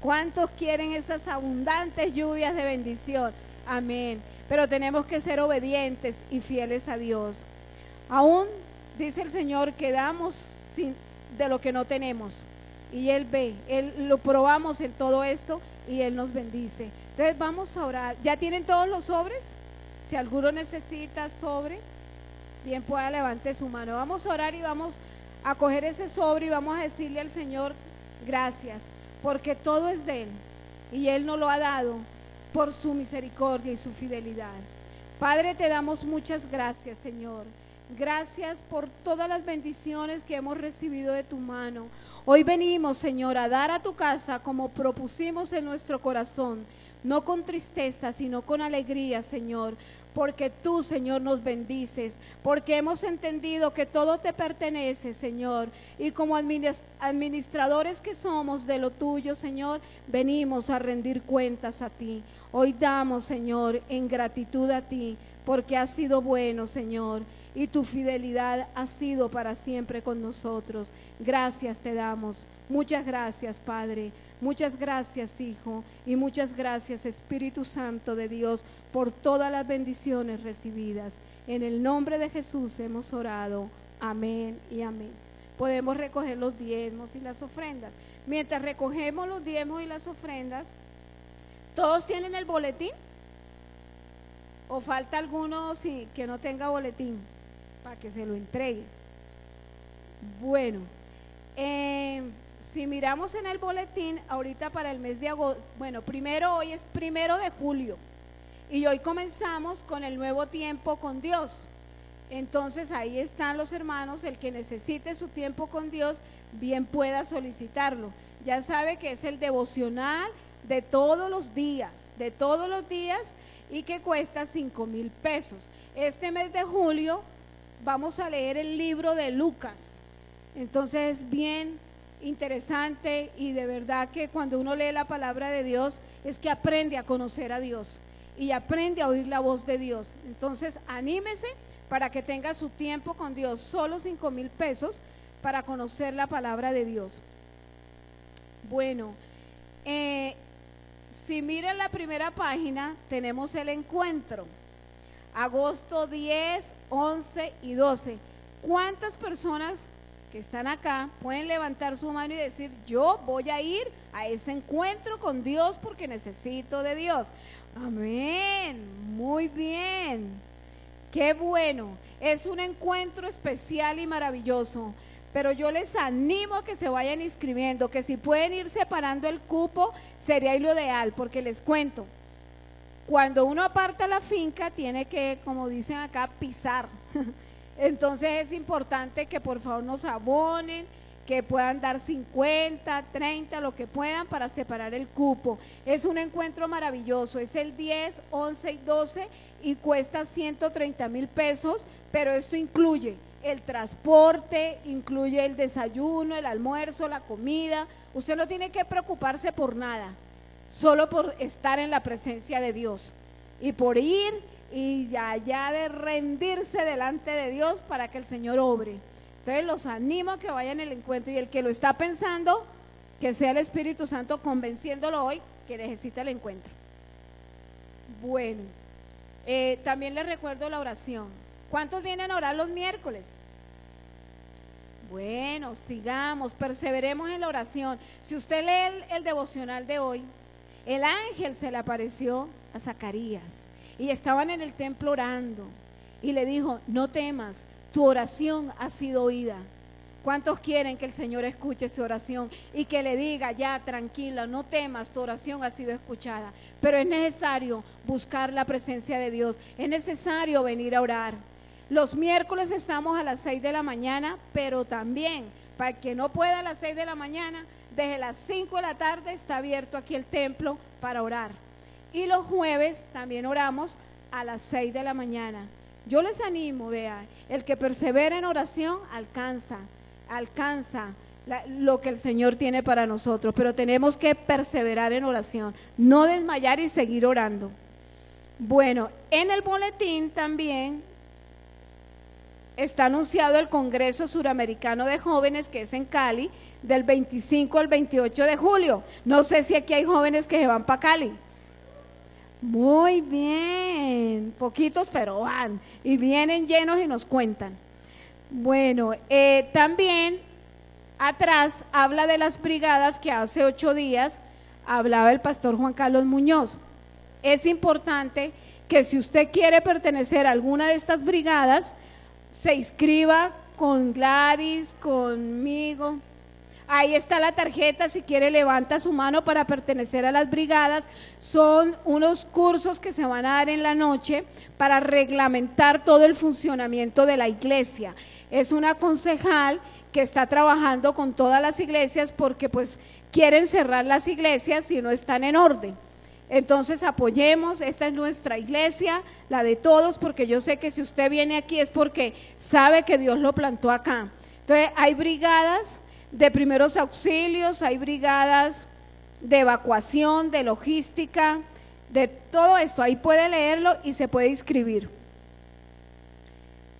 ¿Cuántos quieren esas abundantes lluvias de bendición? Amén. Pero tenemos que ser obedientes y fieles a Dios. Aún dice el Señor que damos de lo que no tenemos. Y Él ve, lo probamos en todo esto y Él nos bendice. Entonces vamos a orar. ¿Ya tienen todos los sobres? Si alguno necesita sobre, bien pueda levante su mano. Vamos a orar y vamos a coger ese sobre y vamos a decirle al Señor gracias, porque todo es de Él y Él nos lo ha dado por su misericordia y su fidelidad. Padre, te damos muchas gracias, Señor. Gracias por todas las bendiciones que hemos recibido de tu mano. Hoy venimos, Señor, a dar a tu casa como propusimos en nuestro corazón, no con tristeza, sino con alegría, Señor, porque tú, Señor, nos bendices, porque hemos entendido que todo te pertenece, Señor, y como administradores que somos de lo tuyo, Señor, venimos a rendir cuentas a ti. Hoy damos, Señor, en gratitud a ti, porque has sido bueno, Señor, y tu fidelidad ha sido para siempre con nosotros. Gracias te damos. Muchas gracias, Padre. Muchas gracias, Hijo, y muchas gracias, Espíritu Santo de Dios, por todas las bendiciones recibidas. En el nombre de Jesús hemos orado. Amén y amén. Podemos recoger los diezmos y las ofrendas. Mientras recogemos los diezmos y las ofrendas, ¿todos tienen el boletín? ¿O falta alguno que no tenga boletín para que se lo entregue? Bueno, si miramos en el boletín, ahorita para el mes de agosto, bueno, hoy es 1 de julio y hoy comenzamos con el nuevo tiempo con Dios. Entonces ahí están los hermanos, el que necesite su tiempo con Dios, bien pueda solicitarlo. Ya sabe que es el devocional de todos los días, y que cuesta 5,000 pesos. Este mes de julio vamos a leer el libro de Lucas. Entonces es bien interesante y de verdad que cuando uno lee la palabra de Dios es que aprende a conocer a Dios y aprende a oír la voz de Dios. Entonces anímese para que tenga su tiempo con Dios, solo 5,000 pesos para conocer la palabra de Dios. Bueno, si miran la primera página, tenemos el encuentro, agosto 10, 11 y 12. ¿Cuántas personas que están acá pueden levantar su mano y decir: yo voy a ir a ese encuentro con Dios porque necesito de Dios? Amén, muy bien, qué bueno, es un encuentro especial y maravilloso. Pero yo les animo a que se vayan inscribiendo, que si pueden ir separando el cupo sería lo ideal, porque les cuento, cuando uno aparta la finca tiene que, como dicen acá, pisar. Entonces es importante que por favor nos abonen, que puedan dar 50, 30, lo que puedan para separar el cupo. Es un encuentro maravilloso, es el 10, 11 y 12 y cuesta 130,000 pesos, pero esto incluye el transporte, incluye el desayuno, el almuerzo, la comida. Usted no tiene que preocuparse por nada, solo por estar en la presencia de Dios y por ir y allá de rendirse delante de Dios para que el Señor obre. Entonces los animo a que vayan al encuentro, y el que lo está pensando, que sea el Espíritu Santo convenciéndolo hoy que necesita el encuentro. Bueno, también les recuerdo la oración. ¿Cuántos vienen a orar los miércoles? Bueno, sigamos, perseveremos en la oración. Si usted lee el devocional de hoy, el ángel se le apareció a Zacarías y estaban en el templo orando y le dijo: no temas, tu oración ha sido oída. ¿Cuántos quieren que el Señor escuche su oración y que le diga: ya, tranquila, no temas, tu oración ha sido escuchada? Pero es necesario buscar la presencia de Dios, es necesario venir a orar. Los miércoles estamos a las 6 de la mañana, pero también, para el que no pueda a las 6 de la mañana, desde las 5 de la tarde está abierto aquí el templo para orar. Y los jueves también oramos a las 6 de la mañana. Yo les animo, vea, el que persevera en oración alcanza lo que el Señor tiene para nosotros, pero tenemos que perseverar en oración, no desmayar y seguir orando. Bueno, en el boletín también está anunciado el Congreso Suramericano de Jóvenes, que es en Cali, del 25 al 28 de julio. No sé si aquí hay jóvenes que se van para Cali. Muy bien, poquitos pero van y vienen llenos y nos cuentan. Bueno, también atrás habla de las brigadas que hace 8 días hablaba el pastor Juan Carlos Muñoz. Es importante que si usted quiere pertenecer a alguna de estas brigadas, se inscriba con Gladys, conmigo. Ahí está la tarjeta, si quiere levanta su mano para pertenecer a las brigadas. Son unos cursos que se van a dar en la noche para reglamentar todo el funcionamiento de la iglesia. Es una concejal que está trabajando con todas las iglesias porque pues quieren cerrar las iglesias si no están en orden. Entonces apoyemos, esta es nuestra iglesia, la de todos, porque yo sé que si usted viene aquí es porque sabe que Dios lo plantó acá. Entonces hay brigadas de primeros auxilios, hay brigadas de evacuación, de logística, de todo esto, ahí puede leerlo y se puede inscribir.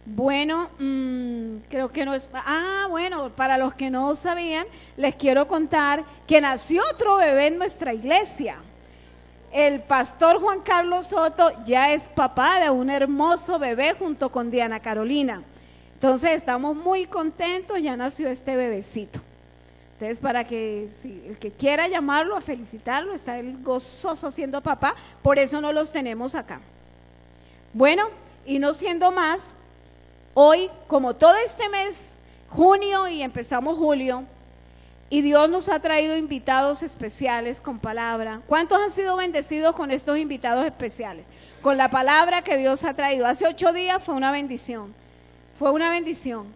Bueno, creo que no es, bueno, para los que no sabían, les quiero contar que nació otro bebé en nuestra iglesia. El pastor Juan Carlos Soto ya es papá de un hermoso bebé junto con Diana Carolina. Entonces estamos muy contentos, ya nació este bebecito. Entonces para que si el que quiera llamarlo a felicitarlo, está él gozoso siendo papá, por eso no los tenemos acá. Bueno, y no siendo más, hoy como todo este mes, junio y empezamos julio, y Dios nos ha traído invitados especiales con palabra. ¿Cuántos han sido bendecidos con estos invitados especiales? Con la palabra que Dios ha traído. Hace 8 días fue una bendición. Fue una bendición.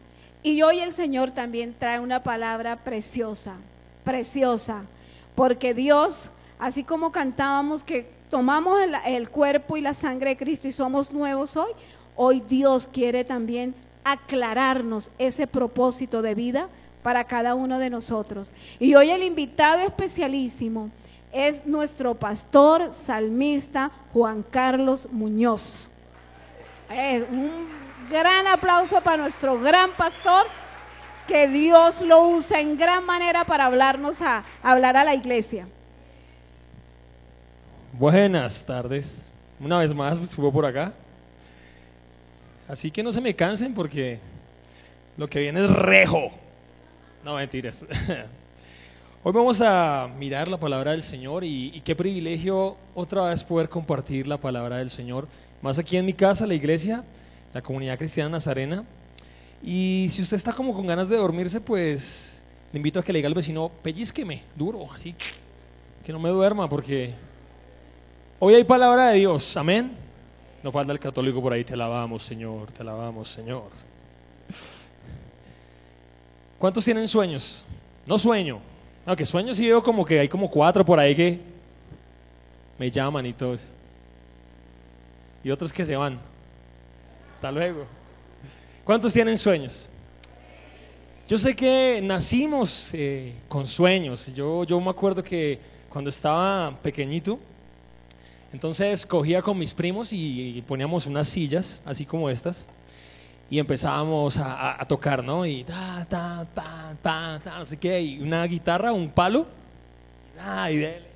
Y hoy el Señor también trae una palabra preciosa, preciosa. Porque Dios, así como cantábamos que tomamos el cuerpo y la sangre de Cristo y somos nuevos hoy Dios quiere también aclararnos ese propósito de vida para cada uno de nosotros. Y hoy el invitado especialísimo es nuestro pastor salmista Juan Carlos Muñoz. Un gran aplauso para nuestro gran pastor, que Dios lo usa en gran manera para hablar a la iglesia. Buenas tardes, una vez más subo por acá, así que no se me cansen porque lo que viene es rejo. No, mentiras. Hoy vamos a mirar la palabra del Señor y qué privilegio otra vez poder compartir la palabra del Señor, más aquí en mi casa, la iglesia, la comunidad cristiana Nazarena. Y si usted está como con ganas de dormirse, pues le invito a que le diga al vecino, pellizqueme duro, así que no me duerma, porque hoy hay palabra de Dios, amén. No falta el católico por ahí, te alabamos Señor, te alabamos Señor. ¿Cuántos tienen sueños? No sueño. No, que sueños sí veo como que hay como 4 por ahí que me llaman y todo eso. Y otros que se van. Hasta luego. ¿Cuántos tienen sueños? Yo sé que nacimos con sueños. Yo me acuerdo que cuando estaba pequeñito, entonces cogía con mis primos y poníamos unas sillas, así como estas, y empezábamos a tocar, ¿no? Y no sé qué, y una guitarra, un palo, y dele.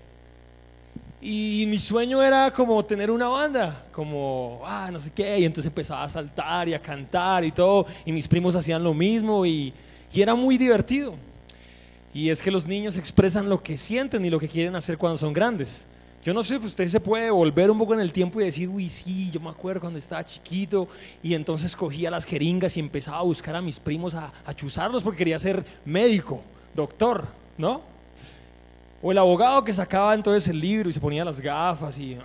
Y mi sueño era como tener una banda, como, no sé qué, y entonces empezaba a saltar y a cantar y todo, y mis primos hacían lo mismo, y era muy divertido. Y es que los niños expresan lo que sienten y lo que quieren hacer cuando son grandes. Yo no sé, pues usted se puede volver un poco en el tiempo y decir, uy, sí, yo me acuerdo cuando estaba chiquito y entonces cogía las jeringas y empezaba a buscar a mis primos a chuzarlos porque quería ser médico, doctor, ¿no? O el abogado que sacaba entonces el libro y se ponía las gafas y,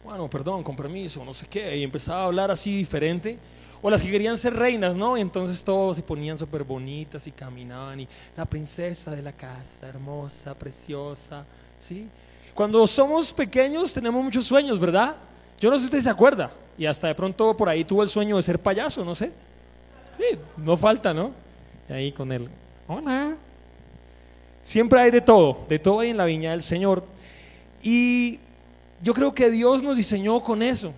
bueno, perdón, con permiso, no sé qué, y empezaba a hablar así diferente. O las que querían ser reinas, ¿no? Y entonces todos se ponían súper bonitas y caminaban y la princesa de la casa, hermosa, preciosa, ¿sí? Cuando somos pequeños tenemos muchos sueños, ¿verdad? Yo no sé si usted se acuerda, y hasta de pronto por ahí tuvo el sueño de ser payaso, no sé. Sí, no falta, ¿no? Y ahí con él, hola. Siempre hay de todo hay en la viña del Señor. Y yo creo que Dios nos diseñó con eso.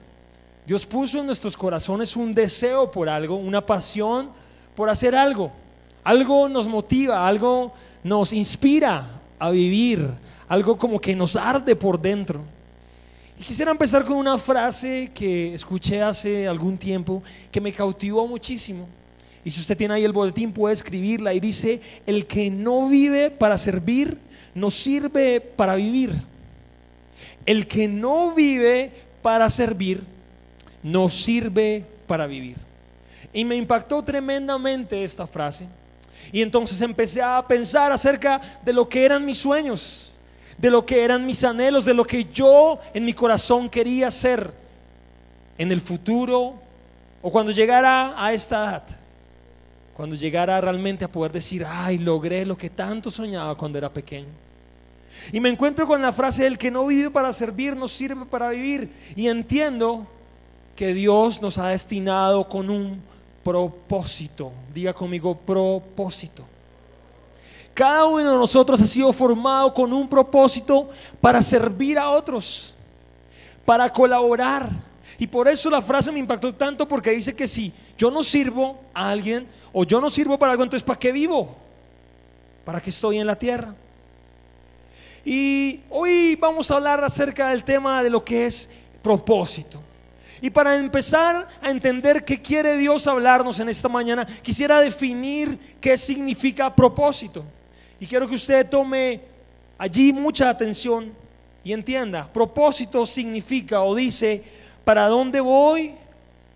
Dios puso en nuestros corazones un deseo por algo, una pasión por hacer algo algo nos motiva, algo nos inspira a vivir, algo como que nos arde por dentro. Y quisiera empezar con una frase que escuché hace algún tiempo que me cautivó muchísimo. Y si usted tiene ahí el boletín puede escribirla y dice: el que no vive para servir, no sirve para vivir. El que no vive para servir, no sirve para vivir. Y me impactó tremendamente esta frase. Y entonces empecé a pensar acerca de lo que eran mis sueños, de lo que eran mis anhelos, de lo que yo en mi corazón quería ser en el futuro, o cuando llegara a esta edad, cuando llegara realmente a poder decir: ay, logré lo que tanto soñaba cuando era pequeño. Y me encuentro con la frase: el que no vive para servir, no sirve para vivir. Y entiendo que Dios nos ha destinado con un propósito. Diga conmigo: propósito. Cada uno de nosotros ha sido formado con un propósito para servir a otros, para colaborar. Y por eso la frase me impactó tanto, porque dice que si yo no sirvo a alguien, o yo no sirvo para algo, entonces ¿para qué vivo? ¿Para qué estoy en la tierra? Y hoy vamos a hablar acerca del tema de lo que es propósito. Y para empezar a entender qué quiere Dios hablarnos en esta mañana, quisiera definir qué significa propósito. Y quiero que usted tome allí mucha atención y entienda: propósito significa o dice para dónde voy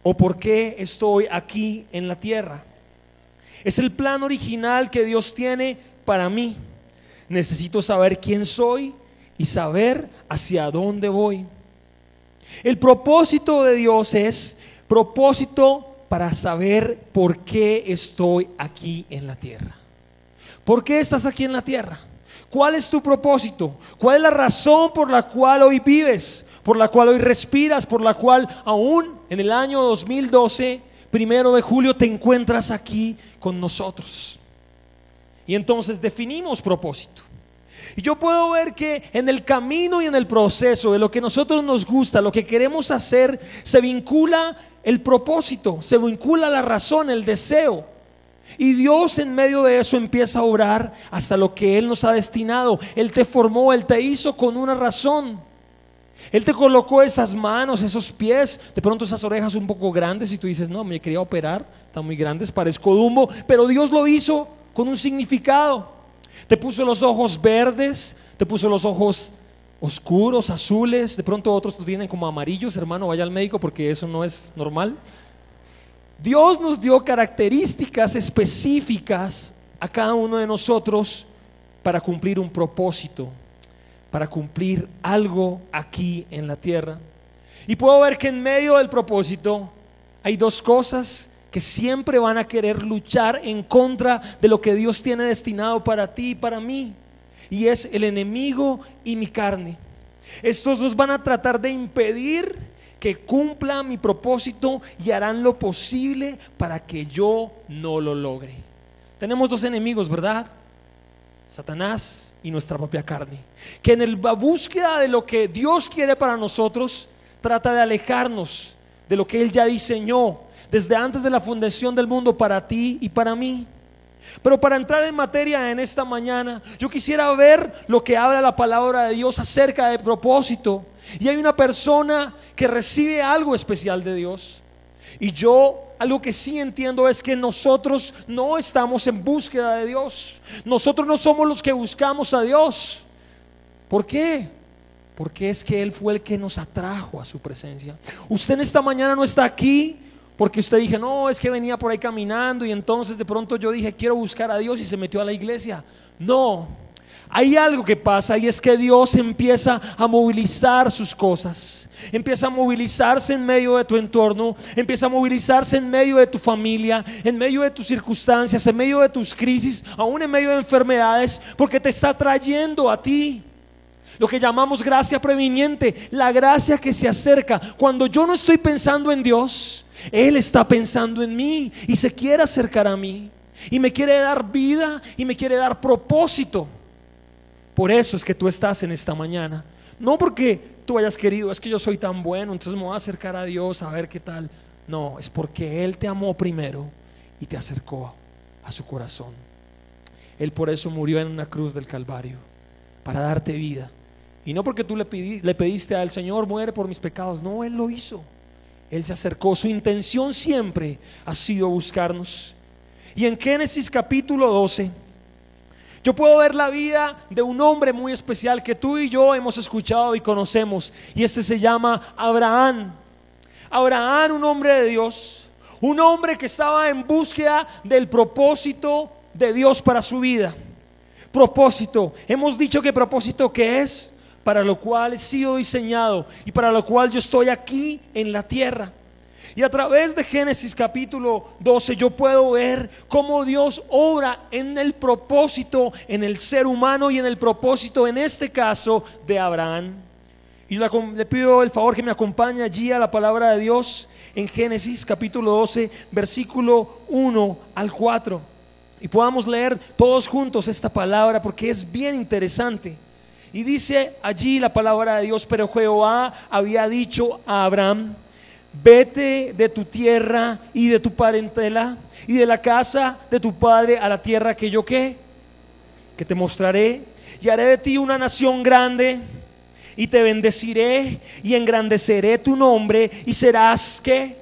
o por qué estoy aquí en la tierra. Es el plan original que Dios tiene para mí. Necesito saber quién soy y saber hacia dónde voy. El propósito de Dios es propósito para saber por qué estoy aquí en la tierra. ¿Por qué estás aquí en la tierra? ¿Cuál es tu propósito? ¿Cuál es la razón por la cual hoy vives? Por la cual hoy respiras, por la cual aún en el año 2012, 1 de julio, te encuentras aquí con nosotros. Y entonces definimos propósito. Y yo puedo ver que en el camino y en el proceso de lo que a nosotros nos gusta, lo que queremos hacer, se vincula el propósito, se vincula la razón, el deseo. Y Dios en medio de eso empieza a obrar hasta lo que Él nos ha destinado. Él te formó, Él te hizo con una razón. Él te colocó esas manos, esos pies, de pronto esas orejas un poco grandes, y tú dices: no, me quería operar, están muy grandes, parezco Dumbo. Pero Dios lo hizo con un significado. Te puso los ojos verdes, te puso los ojos oscuros, azules. De pronto otros lo tienen como amarillos. Hermano, vaya al médico porque eso no es normal. Dios nos dio características específicas a cada uno de nosotros para cumplir un propósito, para cumplir algo aquí en la tierra. Y puedo ver que en medio del propósito hay dos cosas que siempre van a querer luchar en contra de lo que Dios tiene destinado para ti y para mí. Y es el enemigo y mi carne. Estos dos van a tratar de impedir que cumpla mi propósito y harán lo posible para que yo no lo logre. Tenemos dos enemigos, ¿verdad? Satanás y nuestra propia carne, que en la búsqueda de lo que Dios quiere para nosotros trata de alejarnos de lo que Él ya diseñó desde antes de la fundación del mundo para ti y para mí. Pero para entrar en materia en esta mañana, yo quisiera ver lo que habla la palabra de Dios acerca del propósito. Y hay una persona que recibe algo especial de Dios. Y yo algo que sí entiendo es que nosotros no estamos en búsqueda de Dios. Nosotros no somos los que buscamos a Dios. ¿Por qué? Porque es que Él fue el que nos atrajo a su presencia. Usted en esta mañana no está aquí porque usted dije: no, es que venía por ahí caminando y entonces de pronto yo dije: quiero buscar a Dios, y se metió a la iglesia. No, hay algo que pasa, y es que Dios empieza a movilizar sus cosas. Empieza a movilizarse en medio de tu entorno, empieza a movilizarse en medio de tu familia, en medio de tus circunstancias, en medio de tus crisis, aún en medio de enfermedades, porque te está trayendo a ti lo que llamamos gracia previniente, la gracia que se acerca. Cuando yo no estoy pensando en Dios, Él está pensando en mí y se quiere acercar a mí y me quiere dar vida y me quiere dar propósito. Por eso es que tú estás en esta mañana, no porque tú hayas querido: es que yo soy tan bueno, entonces me voy a acercar a Dios a ver qué tal. No, es porque Él te amó primero y te acercó. a su corazón. Él por eso murió en una cruz del Calvario, para darte vida. Y no porque tú le pediste al Señor, muere por mis pecados. No, Él lo hizo. Él se acercó. Su intención siempre ha sido buscarnos. Y en Génesis capítulo 12 yo puedo ver la vida de un hombre muy especial que tú y yo hemos escuchado y conocemos, y este se llama Abraham. Abraham, un hombre de Dios, un hombre que estaba en búsqueda del propósito de Dios para su vida. Propósito, hemos dicho que propósito, ¿qué es? Para lo cual he sido diseñado y para lo cual yo estoy aquí en la tierra. Y a través de Génesis capítulo 12 yo puedo ver cómo Dios obra en el propósito, en el ser humano y en el propósito, en este caso, de Abraham. Y le pido el favor que me acompañe allí a la palabra de Dios en Génesis capítulo 12, versículo 1 al 4. Y podamos leer todos juntos esta palabra porque es bien interesante. Y dice allí la palabra de Dios: pero Jehová había dicho a Abraham: vete de tu tierra y de tu parentela y de la casa de tu padre a la tierra que yo que te mostraré, y haré de ti una nación grande, y te bendeciré y engrandeceré tu nombre, y serás ¿qué?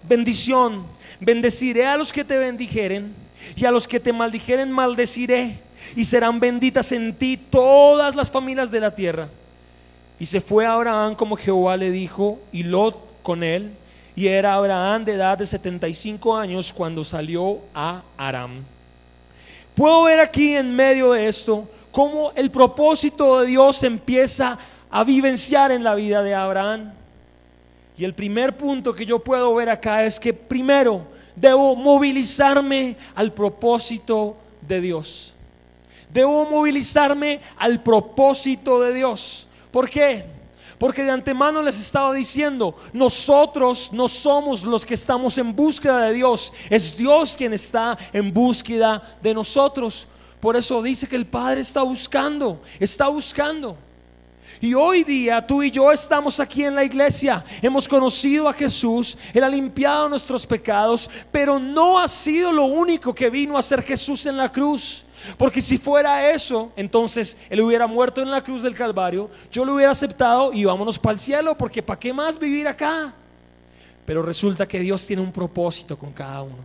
Bendición. Bendeciré a los que te bendijeren, y a los que te maldijeren maldeciré, y serán benditas en ti todas las familias de la tierra. Y se fue Abraham como Jehová le dijo, y Lot con él, y era Abraham de edad de 75 años cuando salió a Aram. Puedo ver aquí en medio de esto cómo el propósito de Dios empieza a vivenciar en la vida de Abraham. Y el primer punto que yo puedo ver acá es que primero debo movilizarme al propósito de Dios. Debo movilizarme al propósito de Dios. ¿Por qué? Porque de antemano les estaba diciendo, nosotros no somos los que estamos en búsqueda de Dios, es Dios quien está en búsqueda de nosotros. Por eso dice que el Padre está buscando. Y hoy día tú y yo estamos aquí en la iglesia, hemos conocido a Jesús, Él ha limpiado nuestros pecados, pero no ha sido lo único que vino a hacer Jesús en la cruz. Porque si fuera eso, entonces Él hubiera muerto en la cruz del Calvario, yo lo hubiera aceptado y vámonos para el cielo, porque ¿para qué más vivir acá? Pero resulta que Dios tiene un propósito con cada uno.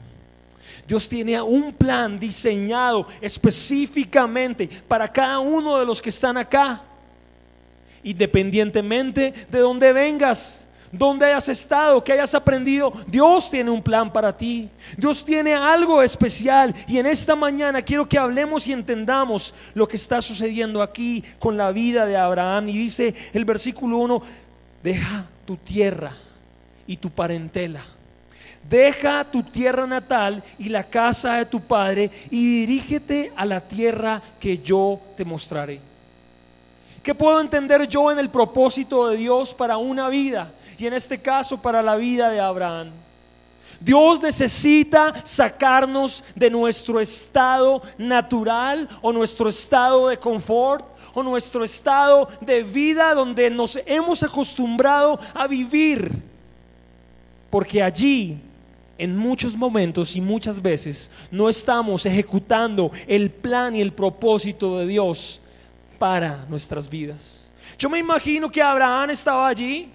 Dios tiene un plan diseñado específicamente para cada uno de los que están acá, independientemente de dónde vengas, donde hayas estado, que hayas aprendido. Dios tiene un plan para ti. Dios tiene algo especial. Y en esta mañana quiero que hablemos y entendamos lo que está sucediendo aquí con la vida de Abraham. Y dice el versículo 1: deja tu tierra y tu parentela, deja tu tierra natal y la casa de tu padre, y dirígete a la tierra que yo te mostraré. ¿Qué puedo entender yo en el propósito de Dios para una vida? Y en este caso para la vida de Abraham. Dios necesita sacarnos de nuestro estado natural, o nuestro estado de confort, o nuestro estado de vida donde nos hemos acostumbrado a vivir. Porque allí, en muchos momentos y muchas veces, no estamos ejecutando el plan y el propósito de Dios para nuestras vidas. Yo me imagino que Abraham estaba allí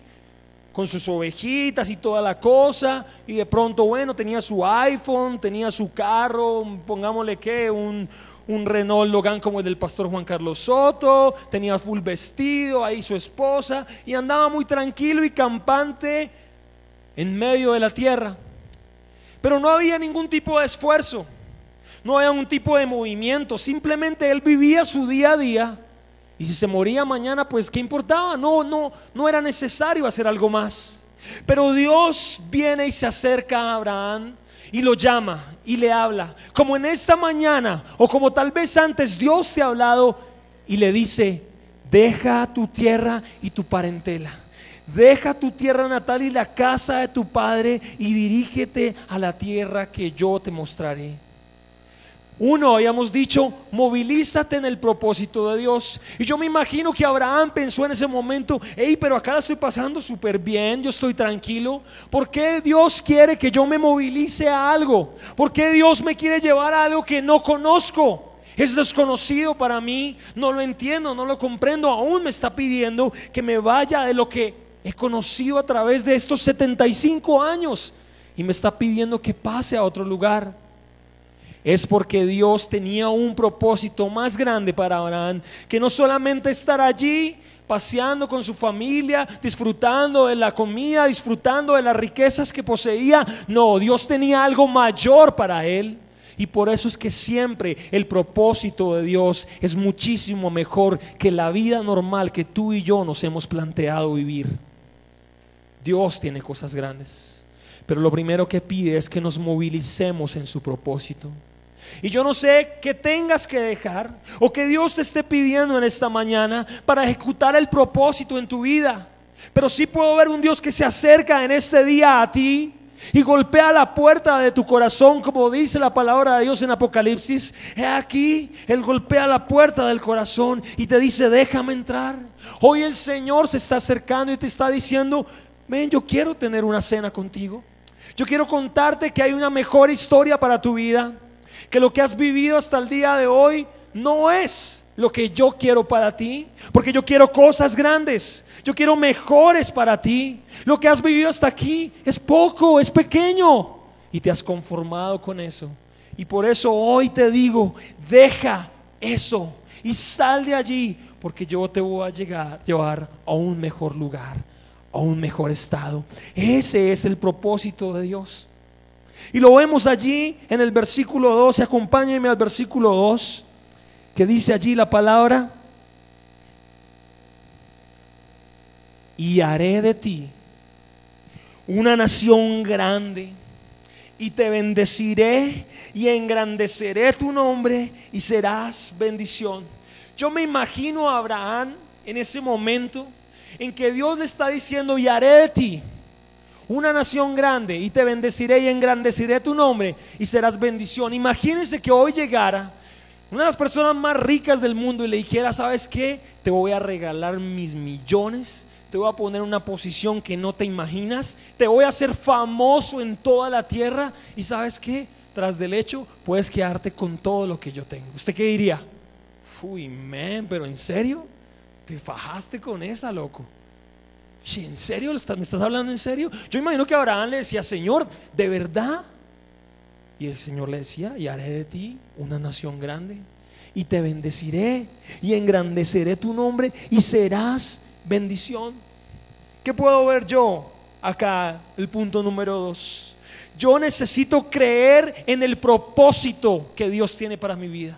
con sus ovejitas y toda la cosa, y de pronto, bueno, tenía su iPhone, tenía su carro, pongámosle que un Renault Logan como el del pastor Juan Carlos Soto, tenía full vestido, ahí su esposa, y andaba muy tranquilo y campante en medio de la tierra. Pero no había ningún tipo de esfuerzo, no había ningún tipo de movimiento, simplemente él vivía su día a día. Y si se moría mañana, pues ¿qué importaba? No era necesario hacer algo más. Pero Dios viene y se acerca a Abraham y lo llama y le habla, como en esta mañana, o como tal vez antes Dios te ha hablado, y le dice: deja tu tierra y tu parentela, deja tu tierra natal y la casa de tu padre, y dirígete a la tierra que yo te mostraré. Uno, habíamos dicho, movilízate en el propósito de Dios. Y yo me imagino que Abraham pensó en ese momento, hey, pero acá la estoy pasando súper bien, yo estoy tranquilo. ¿Por qué Dios quiere que yo me movilice a algo? ¿Por qué Dios me quiere llevar a algo que no conozco? Es desconocido para mí, no lo entiendo, no lo comprendo. Aún me está pidiendo que me vaya de lo que he conocido a través de estos 75 años. Y me está pidiendo que pase a otro lugar. Es porque Dios tenía un propósito más grande para Abraham, que no solamente estar allí paseando con su familia, disfrutando de la comida, disfrutando de las riquezas que poseía. No, Dios tenía algo mayor para él. Y por eso es que siempre el propósito de Dios es muchísimo mejor que la vida normal que tú y yo nos hemos planteado vivir. Dios tiene cosas grandes, pero lo primero que pide es que nos movilicemos en su propósito. Y yo no sé qué tengas que dejar o que Dios te esté pidiendo en esta mañana para ejecutar el propósito en tu vida, pero sí puedo ver un Dios que se acerca en este día a ti y golpea la puerta de tu corazón, como dice la palabra de Dios en Apocalipsis. He aquí, Él golpea la puerta del corazón y te dice, déjame entrar. Hoy el Señor se está acercando y te está diciendo, ven, yo quiero tener una cena contigo. Yo quiero contarte que hay una mejor historia para tu vida, que lo que has vivido hasta el día de hoy no es lo que yo quiero para ti, porque yo quiero cosas grandes, yo quiero mejores para ti. Lo que has vivido hasta aquí es poco, es pequeño, y te has conformado con eso. Y por eso hoy te digo, deja eso y sal de allí, porque yo te voy a llevar a un mejor lugar, a un mejor estado. Ese es el propósito de Dios. Y lo vemos allí en el versículo 12. Acompáñenme al versículo 2, que dice allí la palabra: y haré de ti una nación grande, y te bendeciré y engrandeceré tu nombre, y serás bendición. Yo me imagino a Abraham en ese momento en que Dios le está diciendo, y haré de ti una nación grande, y te bendeciré y engrandeceré tu nombre, y serás bendición. Imagínense que hoy llegara una de las personas más ricas del mundo y le dijera, ¿sabes qué? Te voy a regalar mis millones, te voy a poner en una posición que no te imaginas, te voy a hacer famoso en toda la tierra, y ¿sabes qué? Tras del hecho puedes quedarte con todo lo que yo tengo. ¿Usted qué diría? Uy, man, pero ¿en serio? ¿Te fajaste con esa, loco? ¿En serio? ¿Me estás hablando en serio? Yo imagino que Abraham le decía, Señor, ¿de verdad? Y el Señor le decía, y haré de ti una nación grande, y te bendeciré y engrandeceré tu nombre, y serás bendición. ¿Qué puedo ver yo acá? El punto número 2. Yo necesito creer en el propósito que Dios tiene para mi vida.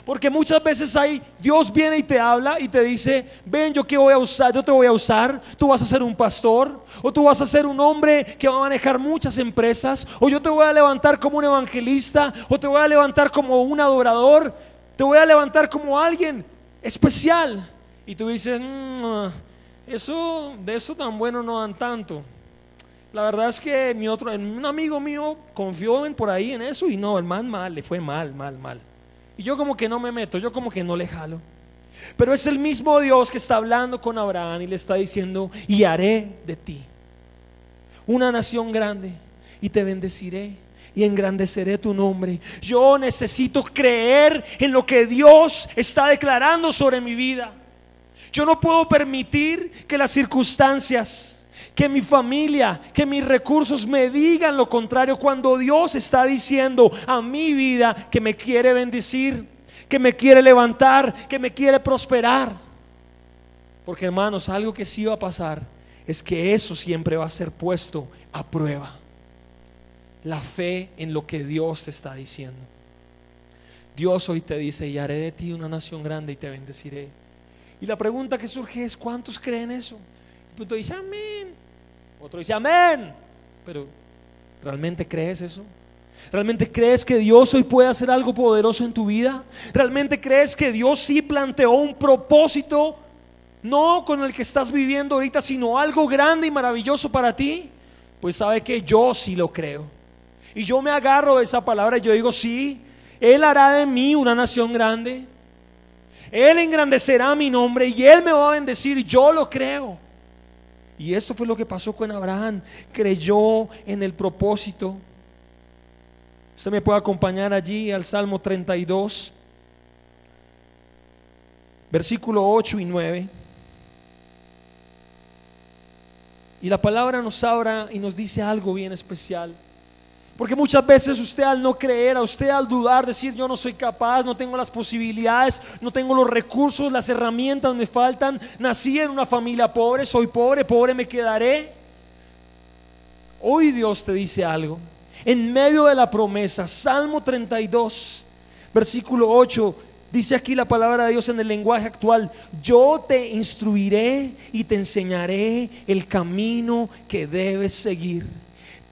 Porque muchas veces Dios viene y te habla y te dice, ven, yo te voy a usar, tú vas a ser un pastor, o tú vas a ser un hombre que va a manejar muchas empresas, o yo te voy a levantar como un evangelista, o te voy a levantar como un adorador, te voy a levantar como alguien especial. Y tú dices, de eso tan bueno no dan tanto. La verdad es que un amigo mío confió por ahí en eso, y no, el man le fue mal. Y yo como que no me meto, yo como que no le jalo. Pero es el mismo Dios que está hablando con Abraham y le está diciendo, y haré de ti una nación grande, y te bendeciré y engrandeceré tu nombre. Yo necesito creer en lo que Dios está declarando sobre mi vida. Yo no puedo permitir que las circunstancias, que mi familia, que mis recursos me digan lo contrario, cuando Dios está diciendo a mi vida que me quiere bendecir, que me quiere levantar, que me quiere prosperar. Porque, hermanos, algo que sí va a pasar es que eso siempre va a ser puesto a prueba. La fe en lo que Dios te está diciendo. Dios hoy te dice, y haré de ti una nación grande y te bendeciré. Y la pregunta que surge es, ¿cuántos creen eso? Y tú dices, amén. Otro dice, amén. Pero ¿realmente crees eso? ¿Realmente crees que Dios hoy puede hacer algo poderoso en tu vida? ¿Realmente crees que Dios sí planteó un propósito, no con el que estás viviendo ahorita, sino algo grande y maravilloso para ti? Pues sabe que yo sí lo creo. Y yo me agarro de esa palabra y yo digo, sí, Él hará de mí una nación grande. Él engrandecerá mi nombre y Él me va a bendecir. Yo lo creo. Y esto fue lo que pasó con Abraham. Creyó en el propósito. Usted me puede acompañar allí al Salmo 32, versículo 8 y 9. Y la palabra nos habla y nos dice algo bien especial. Porque muchas veces usted, al no creer, a usted al dudar, decir yo no soy capaz, no tengo las posibilidades, no tengo los recursos, las herramientas me faltan, nací en una familia pobre, soy pobre, pobre me quedaré. Hoy Dios te dice algo. En medio de la promesa, Salmo 32, versículo 8, dice aquí la palabra de Dios en el lenguaje actual: yo te instruiré y te enseñaré el camino que debes seguir.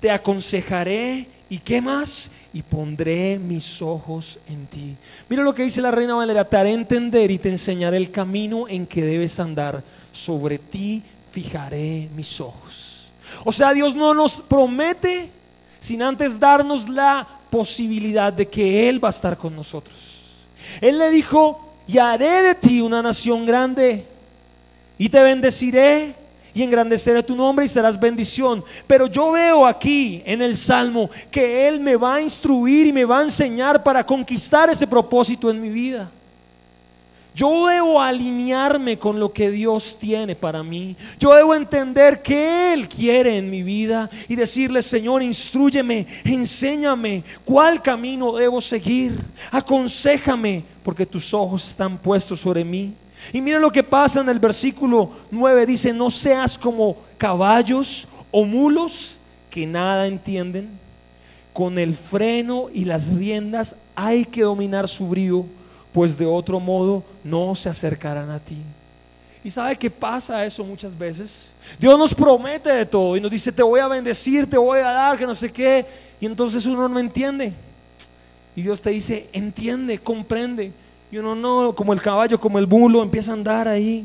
Te aconsejaré y ¿qué más? Y pondré mis ojos en ti. Mira lo que dice la Reina Valera: te haré entender y te enseñaré el camino en que debes andar. Sobre ti fijaré mis ojos. O sea, Dios no nos promete sin antes darnos la posibilidad de que Él va a estar con nosotros. Él le dijo: y haré de ti una nación grande, y te bendeciré, y engrandeceré tu nombre, y serás bendición. Pero yo veo aquí en el Salmo que Él me va a instruir y me va a enseñar para conquistar ese propósito en mi vida. Yo debo alinearme con lo que Dios tiene para mí. Yo debo entender qué Él quiere en mi vida y decirle: Señor, instrúyeme, enséñame cuál camino debo seguir, aconséjame, porque tus ojos están puestos sobre mí. Y mira lo que pasa en el versículo 9, dice: no seas como caballos o mulos que nada entienden. Con el freno y las riendas hay que dominar su brío, pues de otro modo no se acercarán a ti. ¿Y sabe qué pasa eso muchas veces? Dios nos promete de todo y nos dice: te voy a bendecir, te voy a dar, que no sé qué. Y entonces uno no entiende. Y Dios te dice: entiende, comprende. Y uno no, como el caballo, como el mulo, empieza a andar ahí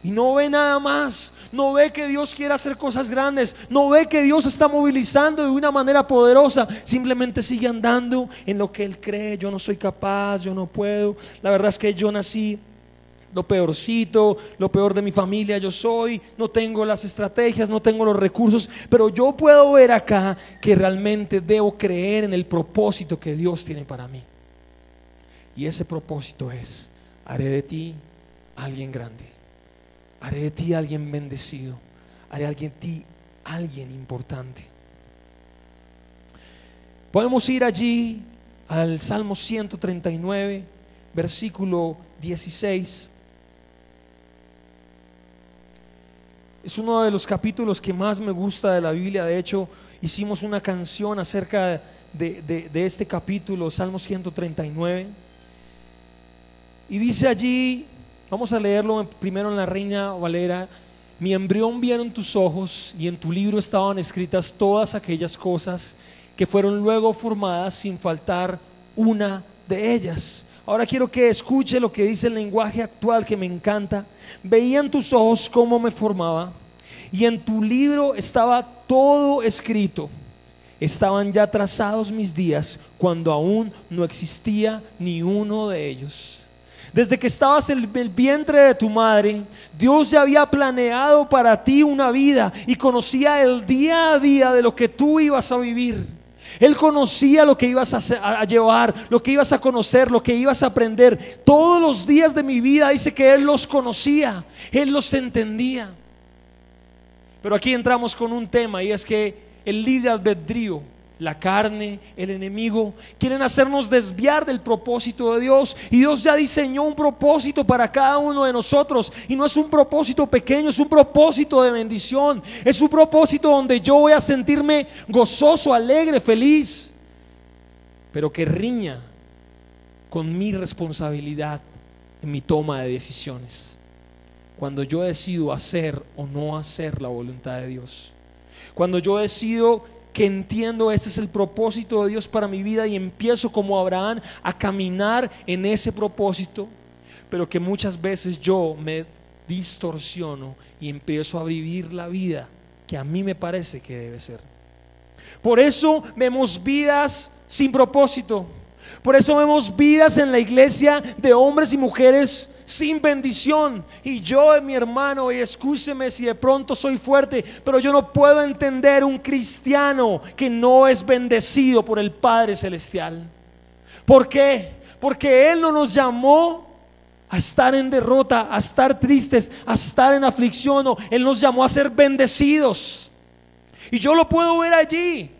y no ve nada más. No ve que Dios quiere hacer cosas grandes, no ve que Dios está movilizando de una manera poderosa. Simplemente sigue andando en lo que él cree: yo no soy capaz, yo no puedo, la verdad es que yo nací lo peorcito, lo peor de mi familia yo soy, no tengo las estrategias, no tengo los recursos. Pero yo puedo ver acá que realmente debo creer en el propósito que Dios tiene para mí. Y ese propósito es: haré de ti alguien grande, haré de ti alguien bendecido, haré de ti alguien importante. Podemos ir allí al Salmo 139, versículo 16. Es uno de los capítulos que más me gusta de la Biblia. De hecho, hicimos una canción acerca de este capítulo, Salmo 139. Y dice allí, vamos a leerlo primero en la Reina Valera: mi embrión vieron tus ojos, y en tu libro estaban escritas todas aquellas cosas que fueron luego formadas, sin faltar una de ellas. Ahora quiero que escuche lo que dice el lenguaje actual, que me encanta. Veían tus ojos cómo me formaba, y en tu libro estaba todo escrito. Estaban ya trazados mis días, cuando aún no existía ni uno de ellos. Desde que estabas en el vientre de tu madre, Dios ya había planeado para ti una vida y conocía el día a día de lo que tú ibas a vivir. Él conocía lo que ibas a llevar, lo que ibas a conocer, lo que ibas a aprender. Todos los días de mi vida dice que Él los conocía, Él los entendía. Pero aquí entramos con un tema, y es que el libre albedrío, la carne, el enemigo, quieren hacernos desviar del propósito de Dios. Y Dios ya diseñó un propósito para cada uno de nosotros, y no es un propósito pequeño, es un propósito de bendición. Es un propósito donde yo voy a sentirme gozoso, alegre, feliz, pero que riña con mi responsabilidad en mi toma de decisiones, cuando yo decido hacer o no hacer la voluntad de Dios. Cuando yo decido que entiendo este es el propósito de Dios para mi vida, y empiezo como Abraham a caminar en ese propósito, pero que muchas veces yo me distorsiono y empiezo a vivir la vida que a mí me parece que debe ser. Por eso vemos vidas sin propósito. Por eso vemos vidas en la iglesia de hombres y mujeres sin bendición. Y yo, mi hermano, y escúcheme si de pronto soy fuerte, pero yo no puedo entender un cristiano que no es bendecido por el Padre Celestial. ¿Por qué? Porque Él no nos llamó a estar en derrota, a estar tristes, a estar en aflicción. No, Él nos llamó a ser bendecidos. Y yo lo puedo ver allí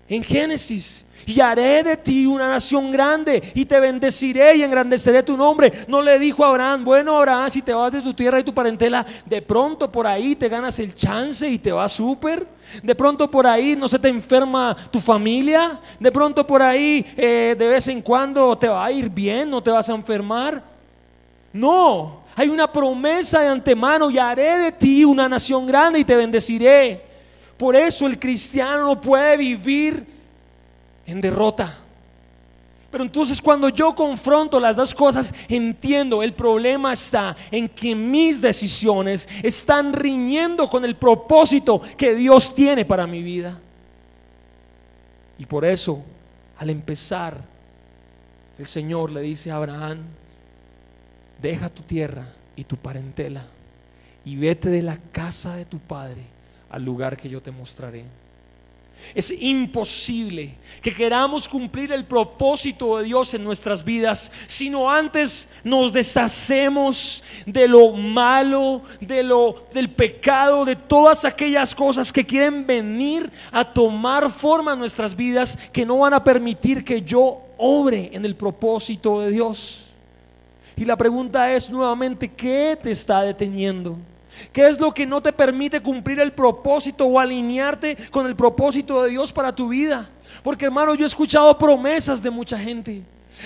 en Génesis. Y haré de ti una nación grande, y te bendeciré y engrandeceré tu nombre. No le dijo a Abraham: bueno, Abraham, si te vas de tu tierra y tu parentela, de pronto por ahí te ganas el chance y te va súper. De pronto por ahí no se te enferma tu familia. De pronto por ahí de vez en cuando te va a ir bien, no te vas a enfermar. No, hay una promesa de antemano: y haré de ti una nación grande y te bendeciré. Por eso el cristiano no puede vivir en derrota. Pero entonces, cuando yo confronto las dos cosas, entiendo, el problema está en que mis decisiones están riñendo con el propósito que Dios tiene para mi vida. Y por eso, al empezar, el Señor le dice a Abraham: deja tu tierra y tu parentela y vete de la casa de tu padre al lugar que yo te mostraré. Es imposible que queramos cumplir el propósito de Dios en nuestras vidas si no antes nos deshacemos de lo malo, del pecado, de todas aquellas cosas que quieren venir a tomar forma en nuestras vidas, que no van a permitir que yo obre en el propósito de Dios. Y la pregunta es nuevamente: ¿qué te está deteniendo? ¿Qué es lo que no te permite cumplir el propósito o alinearte con el propósito de Dios para tu vida? Porque, hermano, yo he escuchado promesas de mucha gente.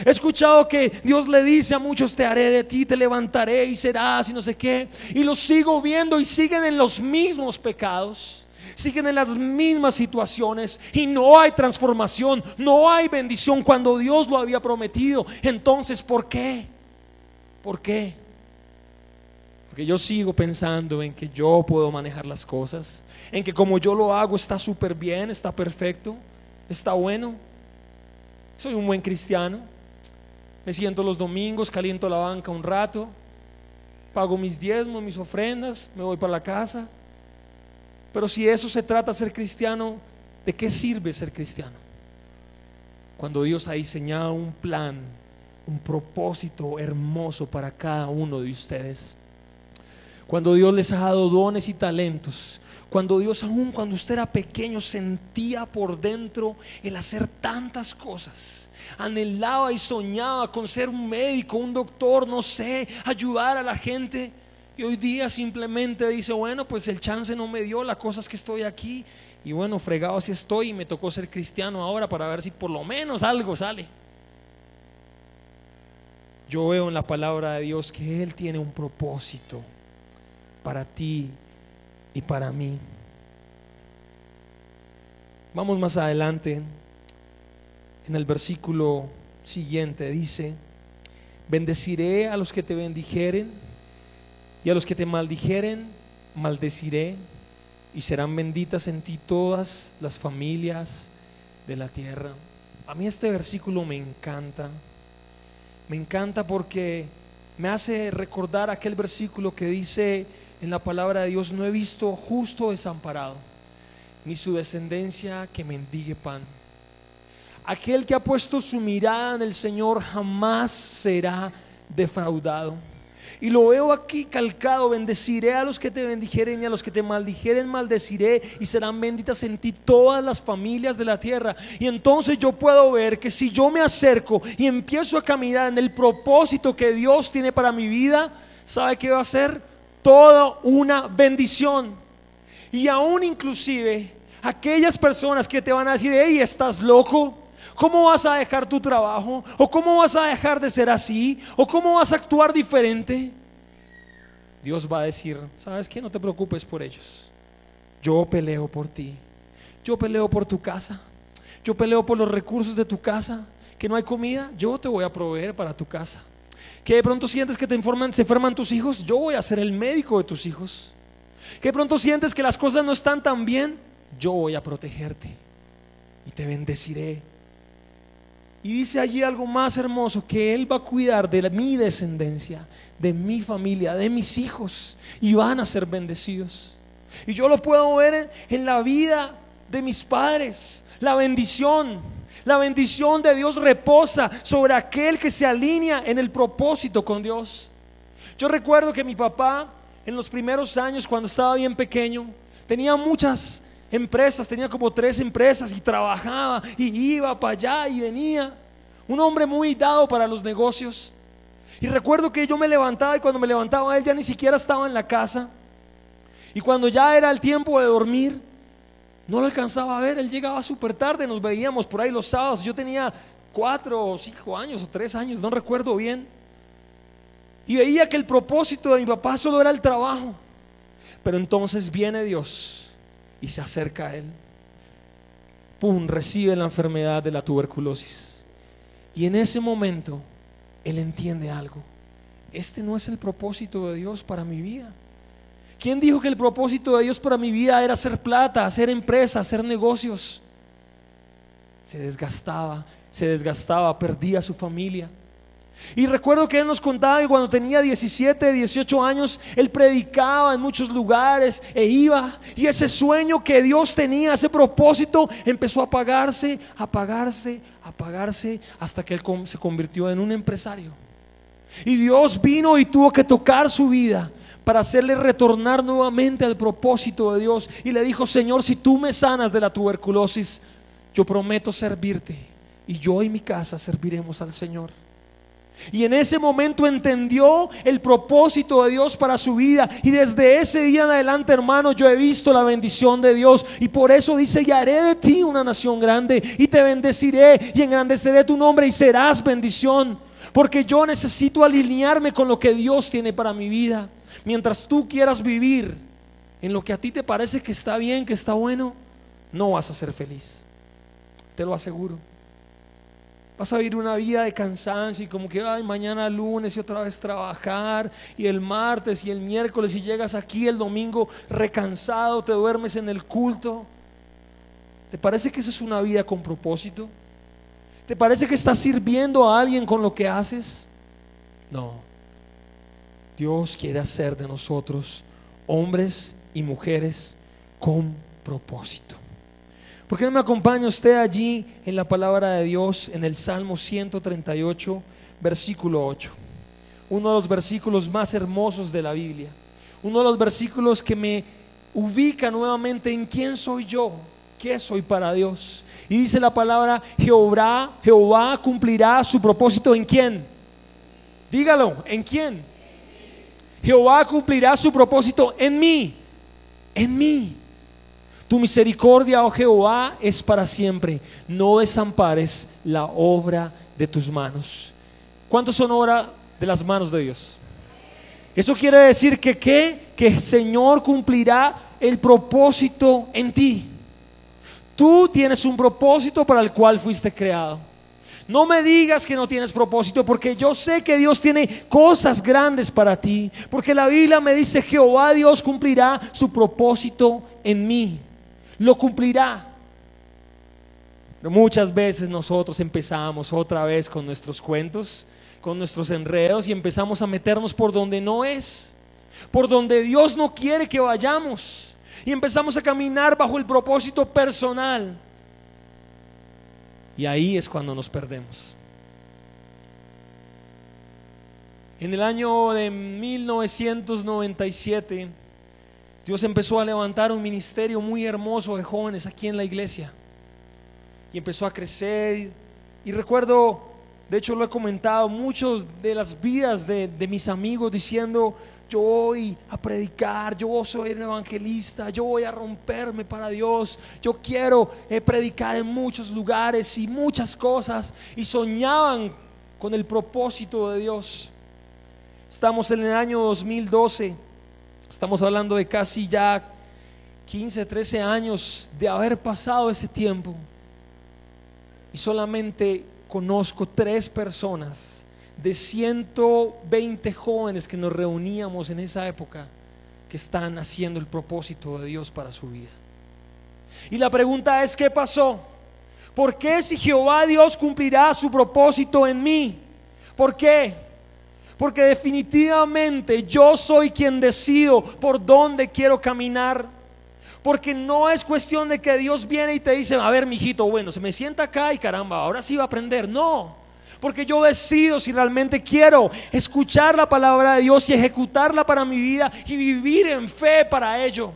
He escuchado que Dios le dice a muchos: te haré de ti, te levantaré y serás y no sé qué. Y los sigo viendo y siguen en los mismos pecados, siguen en las mismas situaciones, y no hay transformación, no hay bendición cuando Dios lo había prometido. Entonces, ¿por qué? ¿Por qué? Porque yo sigo pensando en que yo puedo manejar las cosas, en que como yo lo hago está súper bien, está perfecto, está bueno. Soy un buen cristiano, me siento los domingos, caliento la banca un rato, pago mis diezmos, mis ofrendas, me voy para la casa. Pero si eso se trata de ser cristiano, ¿de qué sirve ser cristiano? Cuando Dios ha diseñado un plan, un propósito hermoso para cada uno de ustedes. Cuando Dios les ha dado dones y talentos. Cuando Dios, aún cuando usted era pequeño, sentía por dentro el hacer tantas cosas. Anhelaba y soñaba con ser un médico, un doctor, no sé, ayudar a la gente. Y hoy día simplemente dice: bueno, pues el chance no me dio, la cosa es que estoy aquí. Y bueno, fregado así estoy, y me tocó ser cristiano ahora para ver si por lo menos algo sale. Yo veo en la palabra de Dios que Él tiene un propósito para ti y para mí. Vamos más adelante, en el versículo siguiente dice: bendeciré a los que te bendijeren, y a los que te maldijeren maldeciré, y serán benditas en ti todas las familias de la tierra. A mí este versículo me encanta porque me hace recordar aquel versículo que dice en la palabra de Dios: no he visto justo desamparado, ni su descendencia que mendigue pan. Aquel que ha puesto su mirada en el Señor jamás será defraudado. Y lo veo aquí calcado: bendeciré a los que te bendijeren, y a los que te maldijeren maldeciré, y serán benditas en ti todas las familias de la tierra. Y entonces yo puedo ver que si yo me acerco y empiezo a caminar en el propósito que Dios tiene para mi vida, ¿sabe qué va a ser? Toda una bendición. Y aún inclusive aquellas personas que te van a decir: hey, ¿estás loco? ¿Cómo vas a dejar tu trabajo? ¿O cómo vas a dejar de ser así? ¿O cómo vas a actuar diferente? Dios va a decir: ¿sabes qué? No te preocupes por ellos. Yo peleo por ti. Yo peleo por tu casa. Yo peleo por los recursos de tu casa. Que no hay comida, yo te voy a proveer para tu casa. Que de pronto sientes que se enferman tus hijos, yo voy a ser el médico de tus hijos. Que de pronto sientes que las cosas no están tan bien, yo voy a protegerte. y te bendeciré. Y dice allí algo más hermoso, que Él va a cuidar de mi descendencia, de mi familia, de mis hijos, y van a ser bendecidos. Y yo lo puedo ver en la vida de mis padres. La bendición de Dios reposa sobre aquel que se alinea en el propósito con Dios. Yo recuerdo que mi papá, en los primeros años, cuando estaba bien pequeño, tenía muchas empresas, tenía como 3 empresas, y trabajaba y iba para allá y venía. Un hombre muy dado para los negocios. Y recuerdo que yo me levantaba, y cuando me levantaba él ya ni siquiera estaba en la casa. Y cuando ya era el tiempo de dormir, no lo alcanzaba a ver. Él llegaba súper tarde, nos veíamos por ahí los sábados. Yo tenía 4 o 5 años o 3 años, no recuerdo bien. Y veía que el propósito de mi papá solo era el trabajo. Pero entonces viene Dios y se acerca a él. Pum, recibe la enfermedad de la tuberculosis. Y en ese momento él entiende algo. Este no es el propósito de Dios para mi vida. ¿Quién dijo que el propósito de Dios para mi vida era hacer plata, hacer empresa, hacer negocios? Se desgastaba, perdía a su familia. Y recuerdo que él nos contaba que cuando tenía 17, 18 años, él predicaba en muchos lugares e iba, y ese sueño que Dios tenía, ese propósito, empezó a apagarse, hasta que él se convirtió en un empresario. Y Dios vino y tuvo que tocar su vida para hacerle retornar nuevamente al propósito de Dios. Y le dijo: Señor, si tú me sanas de la tuberculosis, yo prometo servirte, y yo y mi casa serviremos al Señor. Y en ese momento entendió el propósito de Dios para su vida. Y desde ese día en adelante, hermano, yo he visto la bendición de Dios. Y por eso dice: y haré de ti una nación grande, y te bendeciré y engrandeceré tu nombre, y serás bendición. Porque yo necesito alinearme con lo que Dios tiene para mi vida. Mientras tú quieras vivir en lo que a ti te parece que está bien, que está bueno, no vas a ser feliz, te lo aseguro. Vas a vivir una vida de cansancio, y como que ay, mañana lunes y otra vez trabajar, y el martes y el miércoles, y llegas aquí el domingo recansado, te duermes en el culto. ¿Te parece que esa es una vida con propósito? ¿Te parece que estás sirviendo a alguien con lo que haces? No. Dios quiere hacer de nosotros hombres y mujeres con propósito. ¿Por qué no me acompaña usted allí en la palabra de Dios, en el Salmo 138, versículo 8? Uno de los versículos más hermosos de la Biblia. Uno de los versículos que me ubica nuevamente en quién soy yo, qué soy para Dios. Y dice la palabra: Jehová cumplirá su propósito. ¿En quién? Dígalo, ¿en quién? Jehová cumplirá su propósito en mí. En mí. Tu misericordia, oh Jehová, es para siempre. No desampares la obra de tus manos. ¿Cuántos son obra de las manos de Dios? Eso quiere decir que el Señor cumplirá el propósito en ti. Tú tienes un propósito para el cual fuiste creado. No me digas que no tienes propósito, porque yo sé que Dios tiene cosas grandes para ti. Porque la Biblia me dice: Jehová Dios cumplirá su propósito en mí. Lo cumplirá. Pero muchas veces nosotros empezamos otra vez con nuestros cuentos, con nuestros enredos, y empezamos a meternos por donde no es, por donde Dios no quiere que vayamos, y empezamos a caminar bajo el propósito personal. Y ahí es cuando nos perdemos. En el año de 1997, Dios empezó a levantar un ministerio muy hermoso de jóvenes aquí en la iglesia, y empezó a crecer. Y recuerdo, de hecho lo he comentado, muchos de las vidas de mis amigos diciendo: yo voy a predicar, yo voy a ser un evangelista, yo voy a romperme para Dios, yo quiero predicar en muchos lugares y muchas cosas, y soñaban con el propósito de Dios. Estamos en el año 2012, estamos hablando de casi ya 15, 13 años de haber pasado ese tiempo, y solamente conozco 3 personas de 120 jóvenes que nos reuníamos en esa época que están haciendo el propósito de Dios para su vida. Y la pregunta es: ¿qué pasó? ¿Por qué si Jehová Dios cumplirá su propósito en mí? ¿Por qué? Porque definitivamente yo soy quien decido por dónde quiero caminar. Porque no es cuestión de que Dios viene y te dice, a ver, mijito, bueno, se me sienta acá y caramba, ahora sí va a aprender. No, porque yo decido si realmente quiero escuchar la palabra de Dios y ejecutarla para mi vida y vivir en fe para ello.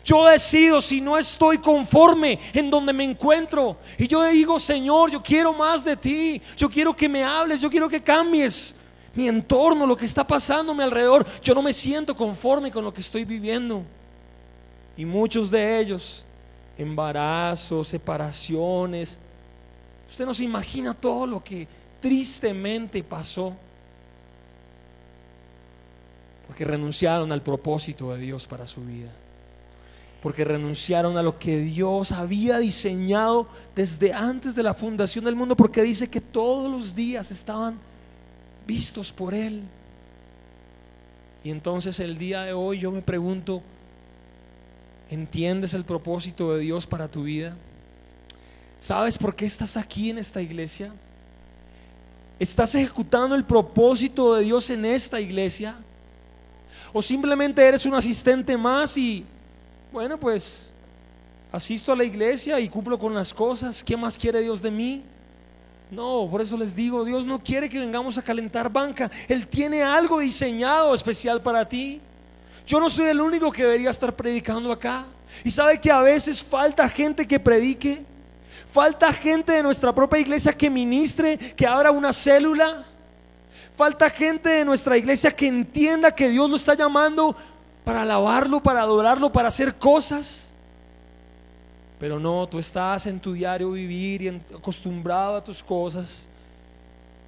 Yo decido si no estoy conforme en donde me encuentro. Y yo digo, Señor, yo quiero más de ti. Yo quiero que me hables, yo quiero que cambies mi entorno, lo que está pasando a mi alrededor. Yo no me siento conforme con lo que estoy viviendo. Y muchos de ellos, embarazos, separaciones. Usted no se imagina todo lo que tristemente pasó. Porque renunciaron al propósito de Dios para su vida. Porque renunciaron a lo que Dios había diseñado desde antes de la fundación del mundo, porque dice que todos los días estaban vistos por Él. Y entonces el día de hoy yo me pregunto, ¿entiendes el propósito de Dios para tu vida? ¿Sabes por qué estás aquí en esta iglesia? ¿Estás ejecutando el propósito de Dios en esta iglesia? ¿O simplemente eres un asistente más y bueno, pues asisto a la iglesia y cumplo con las cosas? ¿Qué más quiere Dios de mí? No, por eso les digo, Dios no quiere que vengamos a calentar banca. Él tiene algo diseñado especial para ti. Yo no soy el único que debería estar predicando acá. Y sabe que a veces falta gente que predique. Falta gente de nuestra propia iglesia que ministre, que abra una célula. Falta gente de nuestra iglesia que entienda que Dios lo está llamando para alabarlo, para adorarlo, para hacer cosas. Pero no, tú estás en tu diario vivir y acostumbrado a tus cosas